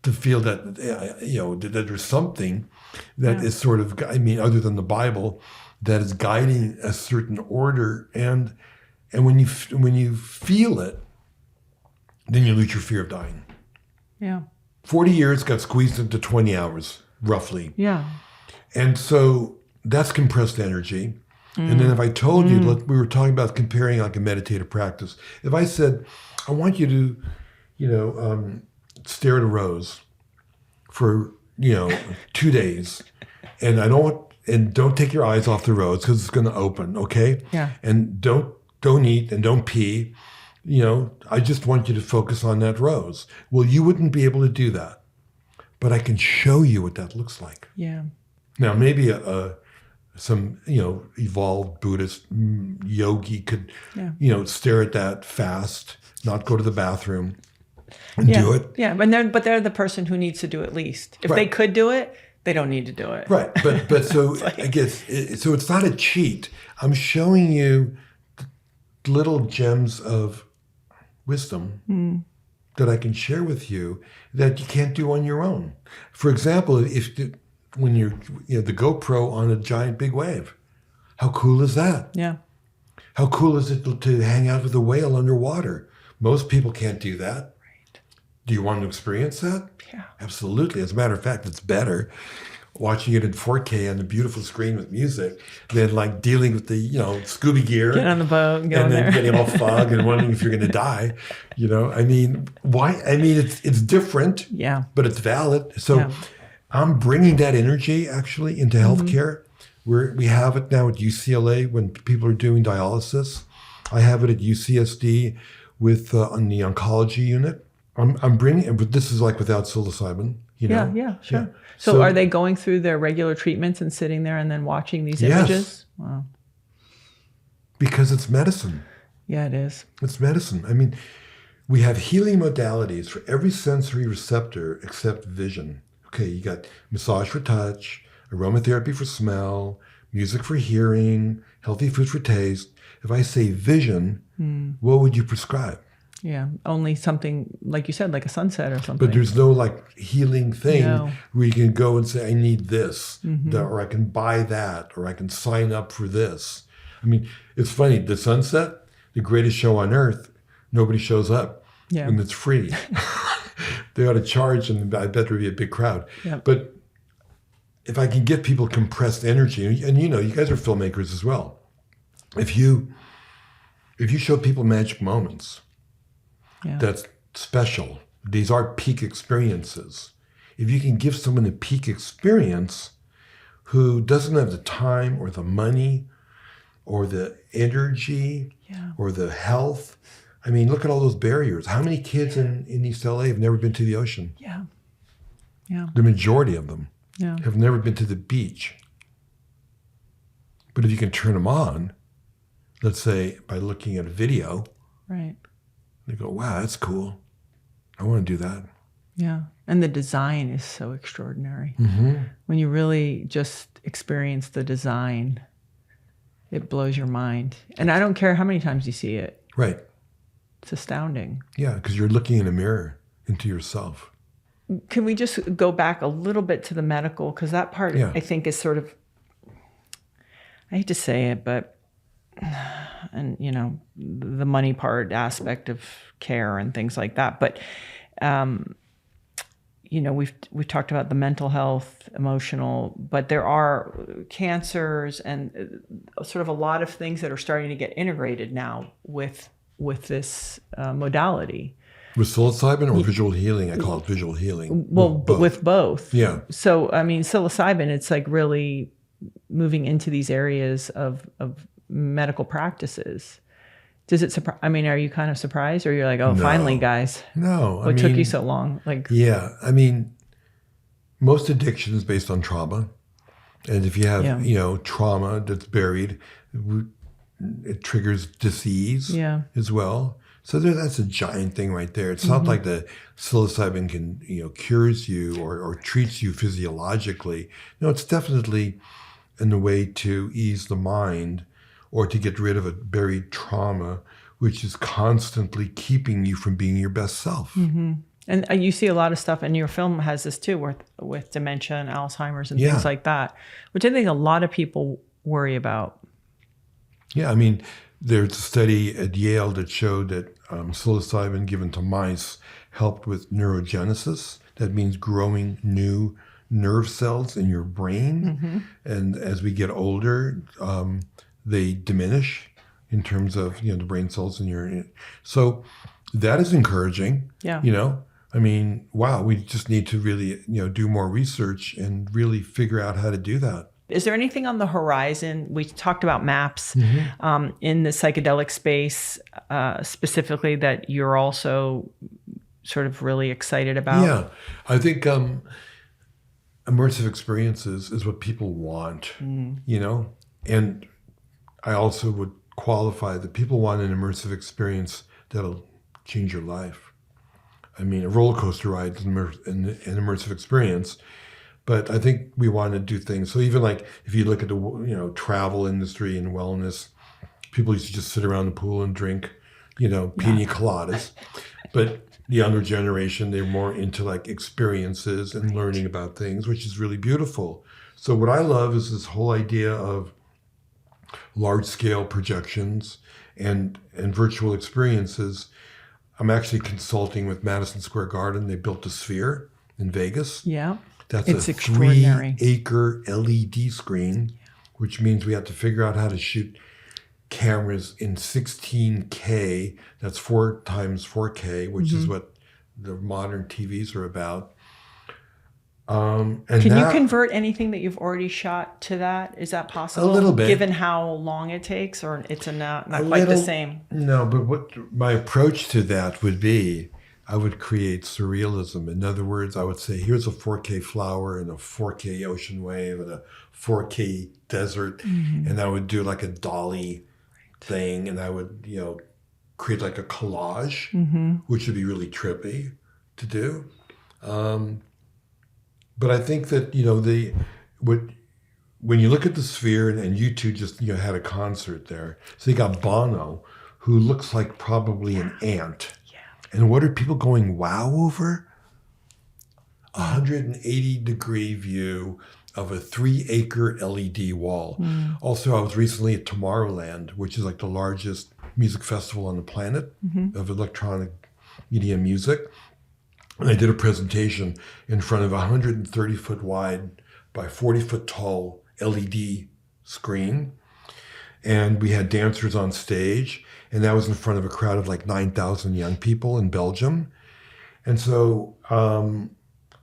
to feel that, that there's something that is sort of, other than the Bible, that is guiding a certain order. And when you feel it, then you lose your fear of dying. Yeah. 40 years got squeezed into 20 hours, roughly. Yeah. And so that's compressed energy. And then if I told you, we were talking about comparing like a meditative practice. If I said, I want you to, stare at a rose for, 2 days, and don't take your eyes off the rose because it's going to open, okay? Yeah. And don't eat and don't pee. I just want you to focus on that rose. Well, you wouldn't be able to do that, but I can show you what that looks like. Yeah. Now, maybe some evolved Buddhist yogi could stare at that fast, not go to the bathroom, and do it. Yeah, but they're the person who needs to do it least. If Right. they could do it, they don't need to do it. Right, but so I guess so it's not a cheat. I'm showing you little gems of wisdom that I can share with you that you can't do on your own. For example, when you're the GoPro on a giant big wave, how cool is that? Yeah. How cool is it to hang out with a whale underwater? Most people can't do that. Right. Do you want to experience that? Yeah. Absolutely. As a matter of fact, it's better watching it in 4K on a beautiful screen with music than like dealing with the Scooby gear. Get on the boat and go and then there. getting all fog and wondering if you're going to die. Why? It's different. Yeah. But it's valid. So Yeah. I'm bringing that energy actually into healthcare. We have it now at UCLA when people are doing dialysis. I have it at UCSD on the oncology unit. I'm bringing it, but this is like without psilocybin. Yeah, sure. So are they going through their regular treatments and sitting there and then watching these images? Wow. Because it's medicine. Yeah, it is. It's medicine. We have healing modalities for every sensory receptor except vision. Okay, you got massage for touch, aromatherapy for smell, music for hearing, healthy food for taste. If I say vision, what would you prescribe? Yeah. Only something, like you said, like a sunset or something. But there's no like healing thing No. where you can go and say, I need this, or I can buy that, or I can sign up for this. I mean, it's funny, the sunset, the greatest show on earth, nobody shows up. Yeah. And it's free. They ought to charge, and I bet there'd be a big crowd. Yeah. But if I can give people compressed energy, and you know, you guys are filmmakers as well. If you show people magic moments, Yeah. that's special. These are peak experiences. If you can give someone a peak experience who doesn't have the time or the money or the energy or the health, I mean, look at all those barriers. How many kids in East LA have never been to the ocean? Yeah. Yeah. The majority of them Yeah. have never been to the beach. But if you can turn them on, let's say by looking at a video, Right. they go, wow, that's cool. I want to do that. Yeah. And the design is so extraordinary. Mm-hmm. When you really just experience the design, it blows your mind. And I don't care how many times you see it. Right. It's astounding. Yeah, because you're looking in a mirror into yourself. Can we just go back a little bit to the medical? Because that part, I think, is sort of, I hate to say it, but, and, you know, the money part aspect of care and things like that. But, you know, we've talked about the mental health, emotional, but there are cancers and sort of a lot of things that are starting to get integrated now with this modality. With psilocybin or visual healing? I call it visual healing. Well, with both. Yeah. So, I mean, psilocybin, it's like really moving into these areas of medical practices. Does it surprise? I mean, are you kind of surprised, or you're like, oh, No. finally, guys? No. What took you so long? Like, yeah, I mean, most addiction is based on trauma. And if you have, you know, trauma that's buried, it triggers disease as well. So that's a giant thing right there. It's not like the psilocybin can, you know, cures you or treats you physiologically. No, it's definitely in a way to ease the mind or to get rid of a buried trauma, which is constantly keeping you from being your best self. Mm-hmm. And you see a lot of stuff, and your film has this too, with dementia and Alzheimer's and things like that, which I think a lot of people worry about. Yeah, I mean, there's a study at Yale that showed that psilocybin given to mice helped with neurogenesis. That means growing new nerve cells in your brain. And as we get older, they diminish in terms of, you know, the brain cells in your... So that is encouraging. Yeah. You know, I mean, wow, we just need to really, you know, do more research and really figure out how to do that. Is there anything on the horizon? We talked about maps in the psychedelic space specifically that you're also sort of really excited about? Yeah, I think immersive experiences is what people want, you know? And I also would qualify that people want an immersive experience that'll change your life. I mean, a roller coaster ride is an immersive experience, but I think we want to do things. So even like if you look at the, you know, travel industry and wellness, people used to just sit around the pool and drink, you know, pina coladas. But the younger generation, they're more into like experiences and learning about things, which is really beautiful. So what I love is this whole idea of large scale projections and virtual experiences. I'm actually consulting with Madison Square Garden. They built a Sphere in Vegas. Yeah. That's it's a extraordinary 3-acre LED screen, which means we have to figure out how to shoot cameras in 16K. That's 4 times 4K, which is what the modern TVs are about. And Can you convert anything that you've already shot to that? Is that possible? A little bit. Given how long it takes, or it's not quite the same? No, but what my approach to that would be, I would create surrealism. In other words, I would say, here's a 4K flower and a 4K ocean wave and a 4K desert. And I would do like a dolly thing, and I would, you know, create like a collage, which would be really trippy to do. But I think that, you know, when you look at the Sphere, and U2 just, you know, had a concert there. So you got Bono, who looks like probably an ant. Yeah. And what are people going wow over? 180-degree view of a 3-acre LED wall. Also, I was recently at Tomorrowland, which is like the largest music festival on the planet of electronic media music. And I did a presentation in front of a 130-foot wide by 40-foot tall LED screen. And we had dancers on stage. And that was in front of a crowd of like 9,000 young people in Belgium. And so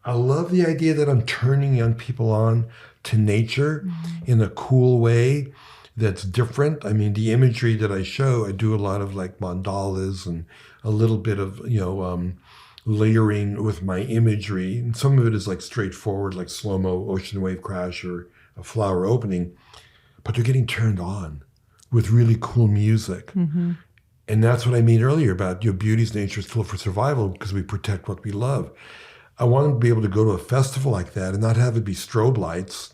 I love the idea that I'm turning young people on to nature in a cool way that's different. I mean, the imagery that I show, I do a lot of like mandalas and a little bit of, layering with my imagery. And some of it is like straightforward, like slow-mo ocean wave crash or a flower opening. But they're getting turned on with really cool music. And that's what I mean earlier about beauty's nature is tool for survival because we protect what we love. I want to be able to go to a festival like that and not have it be strobe lights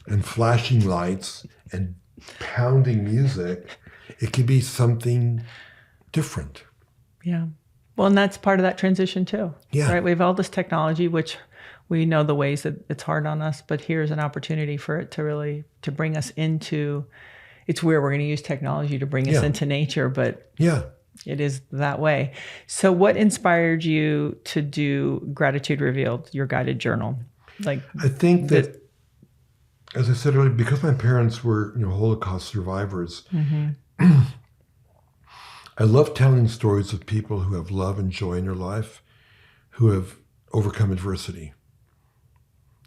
and flashing lights and pounding music. It could be something different. Yeah. Well, and that's part of that transition too. Yeah. Right. We have all this technology, which we know the ways that it's hard on us, but here's an opportunity for it to really, to bring us into, it's where we're going to use technology to bring us into nature, but it is that way. So what inspired you to do Gratitude Revealed, your guided journal? Like, I think that, as I said earlier, because my parents were, Holocaust survivors, I love telling stories of people who have love and joy in their life, who have overcome adversity.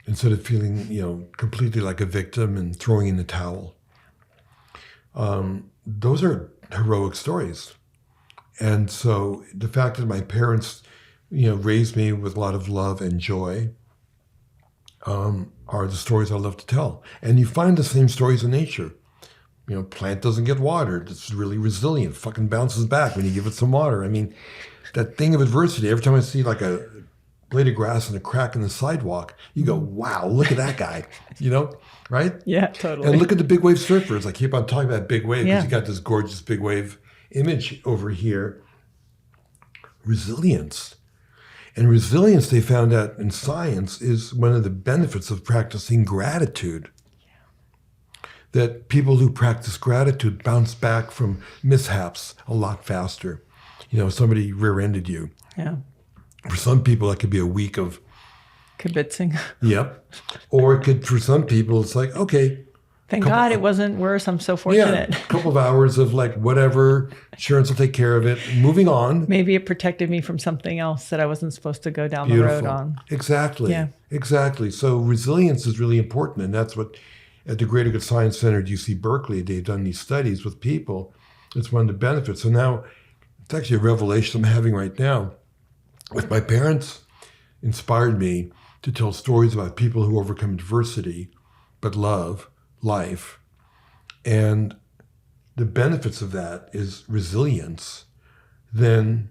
Instead of feeling, completely like a victim and throwing in the towel. Those are heroic stories. And so the fact that my parents, raised me with a lot of love and joy are the stories I love to tell. And you find the same stories in nature. Plant doesn't get watered. It's really resilient. Fucking bounces back when you give it some water. I mean, that thing of adversity, every time I see like a blade of grass and a crack in the sidewalk, you go, wow, look at that guy, right? Yeah, totally. And look at the big wave surfers. I keep on talking about big wave because you got this gorgeous big wave image over here. Resilience. And resilience, they found out in science, is one of the benefits of practicing gratitude. That people who practice gratitude bounce back from mishaps a lot faster. Somebody rear-ended you. Yeah. For some people, that could be a week of kibitzing. Yep. Or it could, for some people, it's like, okay. Thank God it wasn't worse. I'm so fortunate. Yeah, a couple of hours of like, whatever, insurance will take care of it. Moving on. Maybe it protected me from something else that I wasn't supposed to go down the road on. Exactly. Yeah. Exactly. So resilience is really important. And that's what, at the Greater Good Science Center at UC Berkeley, they've done these studies with people. It's one of the benefits. So now, it's actually a revelation I'm having right now. With my parents, inspired me to tell stories about people who overcome adversity, but love life. And the benefits of that is resilience. Then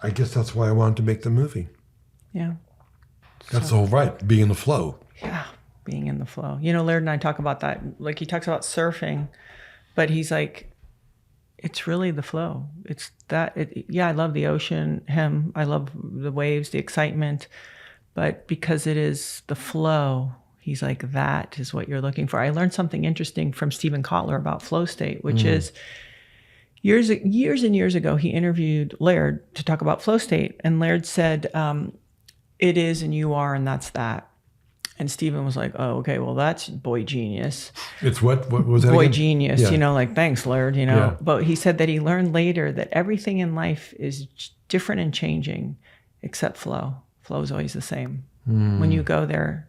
I guess that's why I wanted to make the movie. Yeah. That's all right, being in the flow. Yeah, being in the flow. Laird and I talk about that. Like he talks about surfing, but he's like, it's really the flow. It's that, I love the ocean, I love the waves, the excitement, but because it is the flow, he's like, that is what you're looking for. I learned something interesting from Stephen Kotler about flow state, which is years and years ago, he interviewed Laird to talk about flow state. And Laird said, it is and you are, and that's that. And Stephen was like, oh, okay, well, that's boy genius. It's what was that boy again? Genius, Yeah. Thanks, Laird, Yeah. But he said that he learned later that everything in life is different and changing except flow. Flow is always the same. When you go there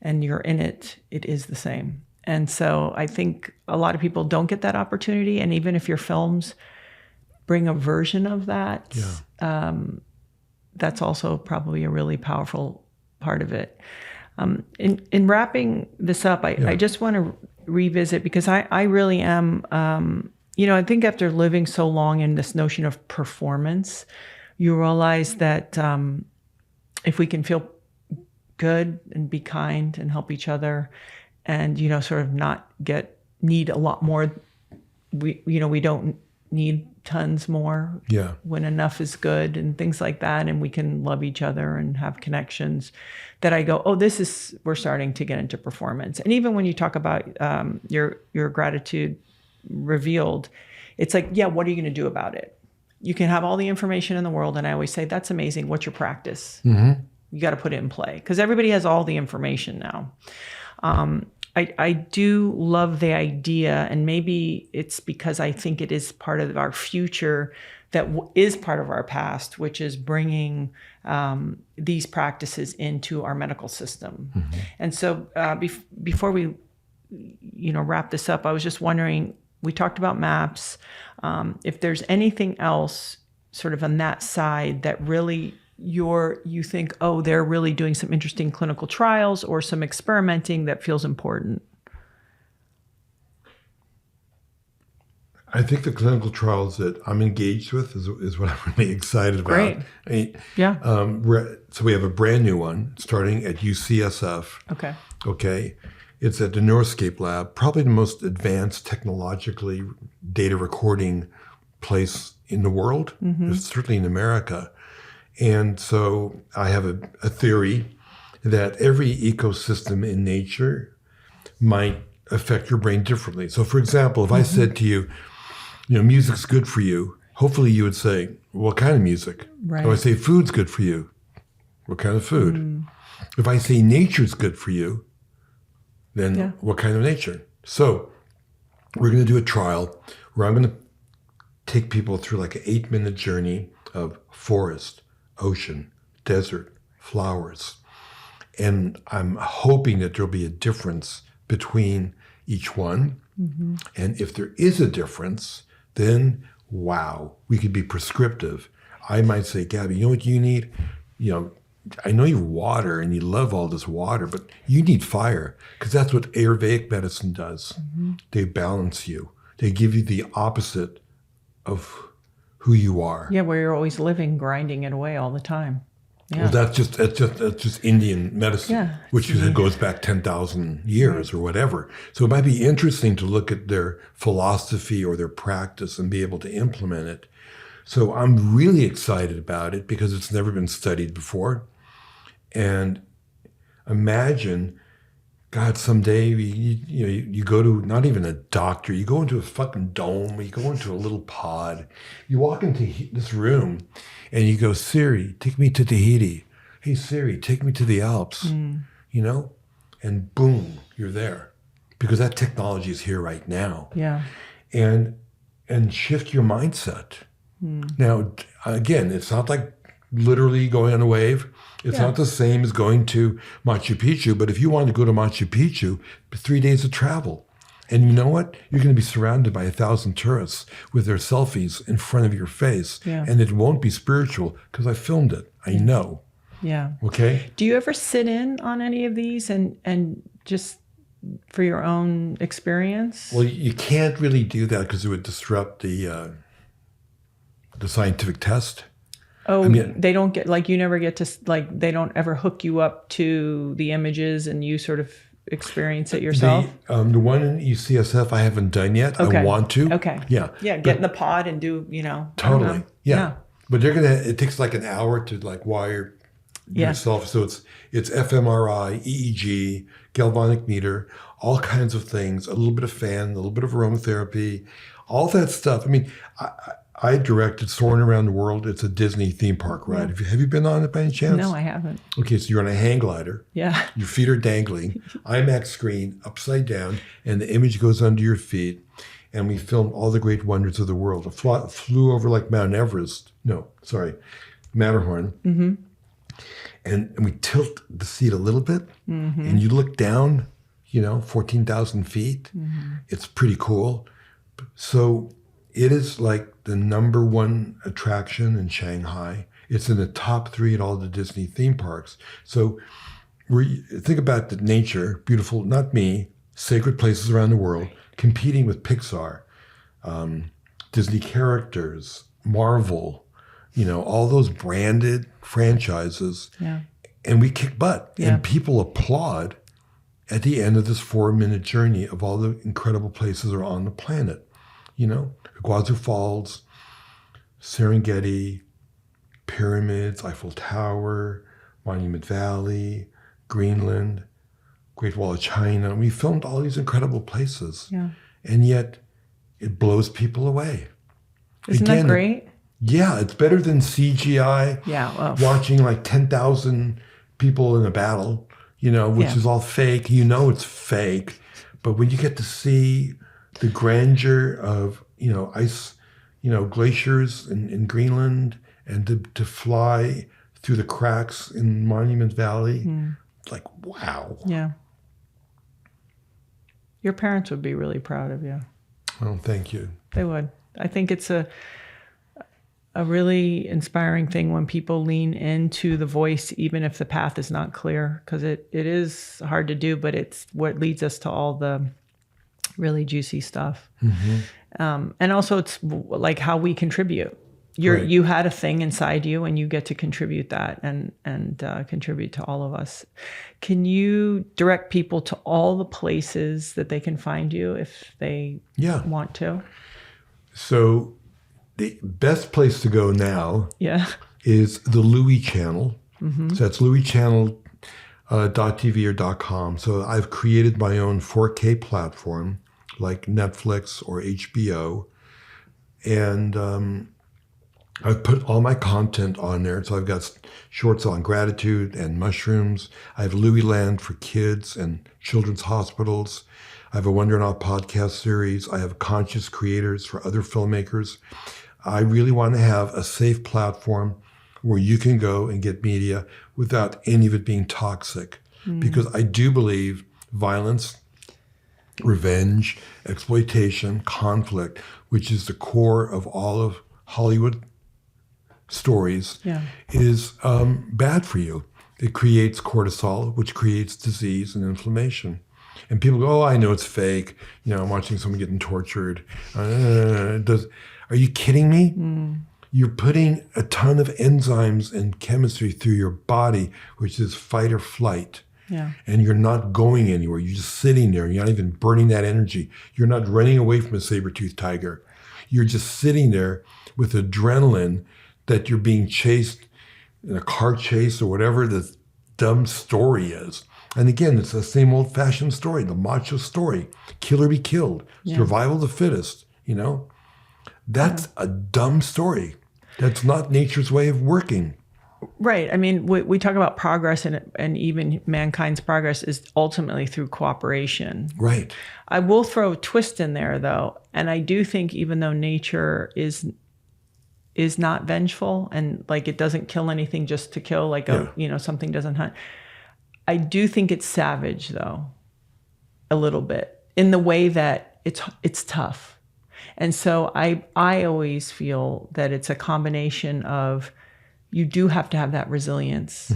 and you're in it, it is the same. And so I think a lot of people don't get that opportunity. And even if your films bring a version of that, that's also probably a really powerful part of it. In wrapping this up, I just want to revisit, because I really am, I think after living so long in this notion of performance, you realize that if we can feel good and be kind and help each other and, sort of not need a lot more, we don't need tons more. Yeah. When enough is good and things like that, and we can love each other and have connections, that I go, oh, we're starting to get into performance. And even when you talk about your gratitude revealed, it's like, yeah, what are you going to do about it? You can have all the information in the world, and I always say, that's amazing. What's your practice? Mm-hmm. You got to put it in play, because everybody has all the information now. I do love the idea, and maybe it's because I think it is part of our future that is part of our past, which is bringing these practices into our medical system. Mm-hmm. And so before we wrap this up, I was just wondering, we talked about maps. If there's anything else sort of on that side that really you think, oh, they're really doing some interesting clinical trials or some experimenting that feels important? I think the clinical trials that I'm engaged with is what I'm really excited about. Great. I mean, Yeah. So we have a brand new one starting at UCSF. Okay. Okay. It's at the Neuroscape Lab, probably the most advanced technologically data recording place in the world, certainly in America. And so I have a theory that every ecosystem in nature might affect your brain differently. So for example, if I said to you, music's good for you, hopefully you would say, what kind of music? Right. If I say food's good for you, what kind of food? If I say nature's good for you, then what kind of nature? So we're going to do a trial where I'm going to take people through like an 8-minute journey of forest, ocean, desert, flowers. And I'm hoping that there'll be a difference between each one. Mm-hmm. And if there is a difference, then wow, we could be prescriptive. I might say, Gabby, you know what you need? I know you have water and you love all this water, but you need fire, because that's what Ayurvedic medicine does. Mm-hmm. They balance you. They give you the opposite of who you are. Yeah, where you're always living, grinding it away all the time. Yeah. Well, that's just Indian medicine, which goes back 10,000 years or whatever. So it might be interesting to look at their philosophy or their practice and be able to implement it. So I'm really excited about it because it's never been studied before. And imagine, God, someday you go to not even a doctor, you go into a fucking dome, you go into a little pod, you walk into this room and you go, Siri, take me to Tahiti. Hey, Siri, take me to the Alps, and boom, you're there. Because that technology is here right now. Yeah. And shift your mindset. Now, again, it's not like literally going on a wave. It's not the same as going to Machu Picchu, but if you wanted to go to Machu Picchu, 3 days of travel. And you know what? You're going to be surrounded by 1,000 tourists with their selfies in front of your face. Yeah. And it won't be spiritual because I filmed it. I know. Yeah. Okay? Do you ever sit in on any of these and just for your own experience? Well, you can't really do that because it would disrupt the scientific test. Oh, I mean, they don't get, like, you never get to, like, they don't ever hook you up to the images and you sort of experience it yourself? The one in UCSF I haven't done yet. Okay. I want to. Okay. Yeah. Yeah, get in the pod and do, Totally. Yeah. But it takes like an hour to like wire yourself. So it's fMRI, EEG, galvanic meter, all kinds of things, a little bit of fan, a little bit of aromatherapy, all that stuff. I mean, I directed Soaring Around the World. It's a Disney theme park ride. Yeah. Have you been on it by any chance? No, I haven't. Okay, so you're on a hang glider. Yeah. Your feet are dangling, IMAX screen, upside down, and the image goes under your feet. And we filmed all the great wonders of the world. I flew over like Mount Everest. No, sorry, Matterhorn. Mm-hmm. And we tilt the seat a little bit, and you look down, 14,000 feet. Mm-hmm. It's pretty cool. So it is like the number one attraction in Shanghai. It's in the top 3 at all the Disney theme parks. So think about the nature, beautiful, not me, sacred places around the world, competing with Pixar, Disney characters, Marvel, all those branded franchises. Yeah. And we kick butt. Yeah. And people applaud at the end of this 4-minute journey of all the incredible places that are on the planet. Iguazu Falls, Serengeti, pyramids, Eiffel Tower, Monument Valley, Greenland, Great Wall of China. We filmed all these incredible places. Yeah. And yet it blows people away. Isn't that great? Yeah, it's better than CGI. Yeah. Well, watching like 10,000 people in a battle, which is all fake. It's fake. But when you get to see the grandeur of, ice, glaciers in Greenland, and to fly through the cracks in Monument Valley, it's like, wow. Yeah. Your parents would be really proud of you. Well, thank you. They would. I think it's a really inspiring thing when people lean into the voice, even if the path is not clear, because it is hard to do, but it's what leads us to all the really juicy stuff. And also it's like how we contribute. You had a thing inside you, and you get to contribute that and contribute to all of us. Can you direct people to all the places that they can find you if they want to? So the best place to go now is the Louie channel. So that's louiechannel.tv or .com. So I've created my own 4K platform like Netflix or HBO. And I've put all my content on there. So I've got shorts on gratitude and mushrooms. I have Louie Land for kids and children's hospitals. I have a Wonder and Awe podcast series. I have conscious creators for other filmmakers. I really want to have a safe platform where you can go and get media without any of it being toxic. Because I do believe violence, revenge, exploitation, conflict, which is the core of all of Hollywood stories, is bad for you. It creates cortisol, which creates disease and inflammation. And people go, oh, I know it's fake. I'm watching someone getting tortured. Are you kidding me? You're putting a ton of enzymes and chemistry through your body, which is fight or flight. And you're not going anywhere. You're just sitting there. You're not even burning that energy. You're not running away from a saber-toothed tiger. You're just sitting there with adrenaline that you're being chased in a car chase or whatever the dumb story is. And again, it's the same old-fashioned story, the macho story. Kill or be killed. Survival of the fittest, That's a dumb story. That's not nature's way of working. Right. I mean, we talk about progress, and even mankind's progress is ultimately through cooperation. Right. I will throw a twist in there, though. And I do think even though nature is not vengeful and like it doesn't kill anything just to kill, like something doesn't hunt. I do think it's savage, though, a little bit, in the way that it's tough. And so I always feel that it's a combination of, you do have to have that resilience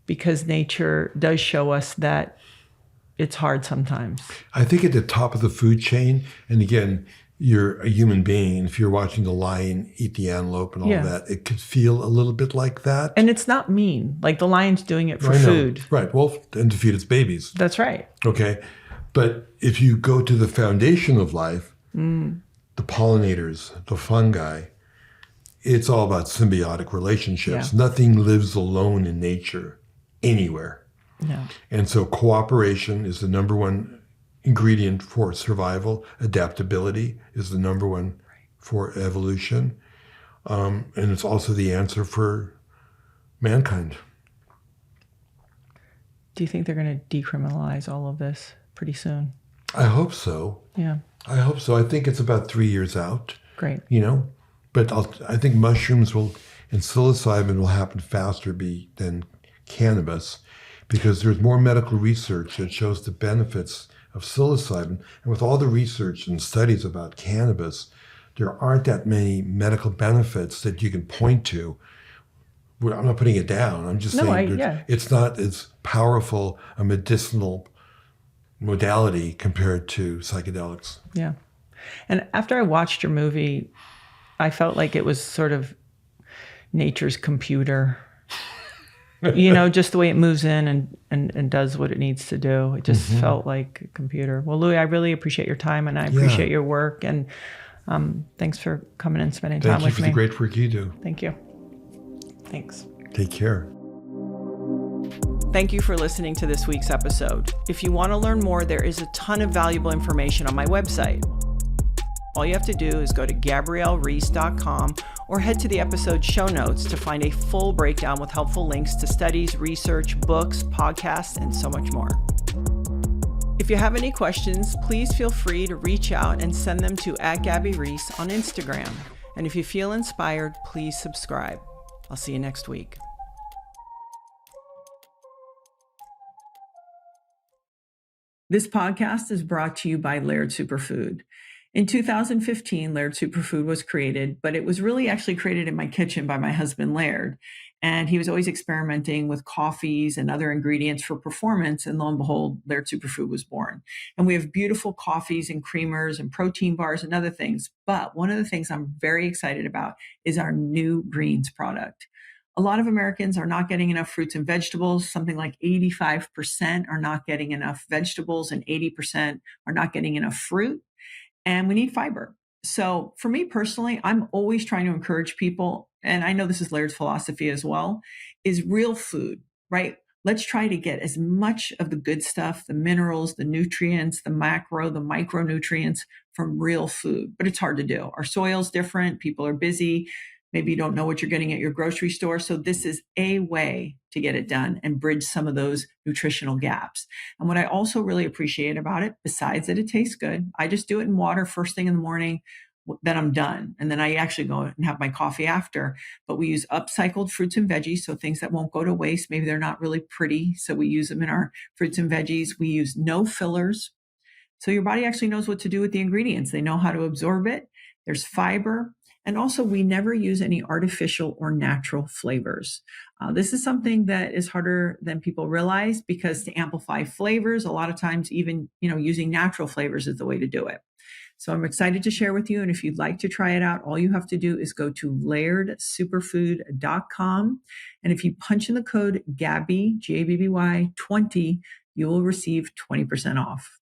because nature does show us that it's hard sometimes. I think at the top of the food chain, and again, you're a human being. If you're watching the lion eat the antelope and all that, it could feel a little bit like that. And it's not mean. Like the lion's doing it for food. Right. Well, and to feed its babies. That's right. Okay. But if you go to the foundation of life, the pollinators, the fungi, it's all about symbiotic relationships. Nothing lives alone in nature anywhere. And so cooperation is the number one ingredient for survival. Adaptability is the number one for evolution. And it's also the answer for mankind. Do you think they're going to decriminalize all of this pretty soon? I hope so. I hope so. I think it's about 3 years out. Great. But I think mushrooms and psilocybin will happen faster than cannabis, because there's more medical research that shows the benefits of psilocybin. And with all the research and studies about cannabis, there aren't that many medical benefits that you can point to. I'm not putting it down. I'm just saying it's not as powerful a medicinal modality compared to psychedelics. Yeah. And after I watched your movie, I felt like it was sort of nature's computer. Just the way it moves in and does what it needs to do. It just felt like a computer. Well, Louie, I really appreciate your time, and I appreciate your work. And Thanks for coming and spending time Thank you with for me. the great work you do. Thank you. Thanks. Take care. Thank you for listening to this week's episode. If you want to learn more, there is a ton of valuable information on my website. All you have to do is go to GabrielleReece.com or head to the episode show notes to find a full breakdown with helpful links to studies, research, books, podcasts, and so much more. If you have any questions, please feel free to reach out and send them to @GabbyReece on Instagram. And if you feel inspired, please subscribe. I'll see you next week. This podcast is brought to you by Laird Superfood. In 2015, Laird Superfood was created, but it was really actually created in my kitchen by my husband, Laird. And he was always experimenting with coffees and other ingredients for performance. And lo and behold, Laird Superfood was born. And we have beautiful coffees and creamers and protein bars and other things. But one of the things I'm very excited about is our new greens product. A lot of Americans are not getting enough fruits and vegetables. Something like 85% are not getting enough vegetables and 80% are not getting enough fruit. And we need fiber. So for me personally, I'm always trying to encourage people, and I know this is Laird's philosophy as well, is real food, right? Let's try to get as much of the good stuff, the minerals, the nutrients, the macro, the micronutrients from real food. But it's hard to do. Our soil's different. People are busy. Maybe you don't know what you're getting at your grocery store. So this is a way to get it done and bridge some of those nutritional gaps. And what I also really appreciate about it, besides that it tastes good, I just do it in water first thing in the morning, then I'm done. And then I actually go and have my coffee after. But we use upcycled fruits and veggies, so things that won't go to waste. Maybe they're not really pretty, so we use them in our fruits and veggies. We use no fillers. So your body actually knows what to do with the ingredients. They know how to absorb it. There's fiber. And also, we never use any artificial or natural flavors. This is something that is harder than people realize, because to amplify flavors, a lot of times even, using natural flavors is the way to do it. So I'm excited to share with you. And if you'd like to try it out, all you have to do is go to lairdsuperfood.com. And if you punch in the code Gabby, Gabby 20, you will receive 20% off.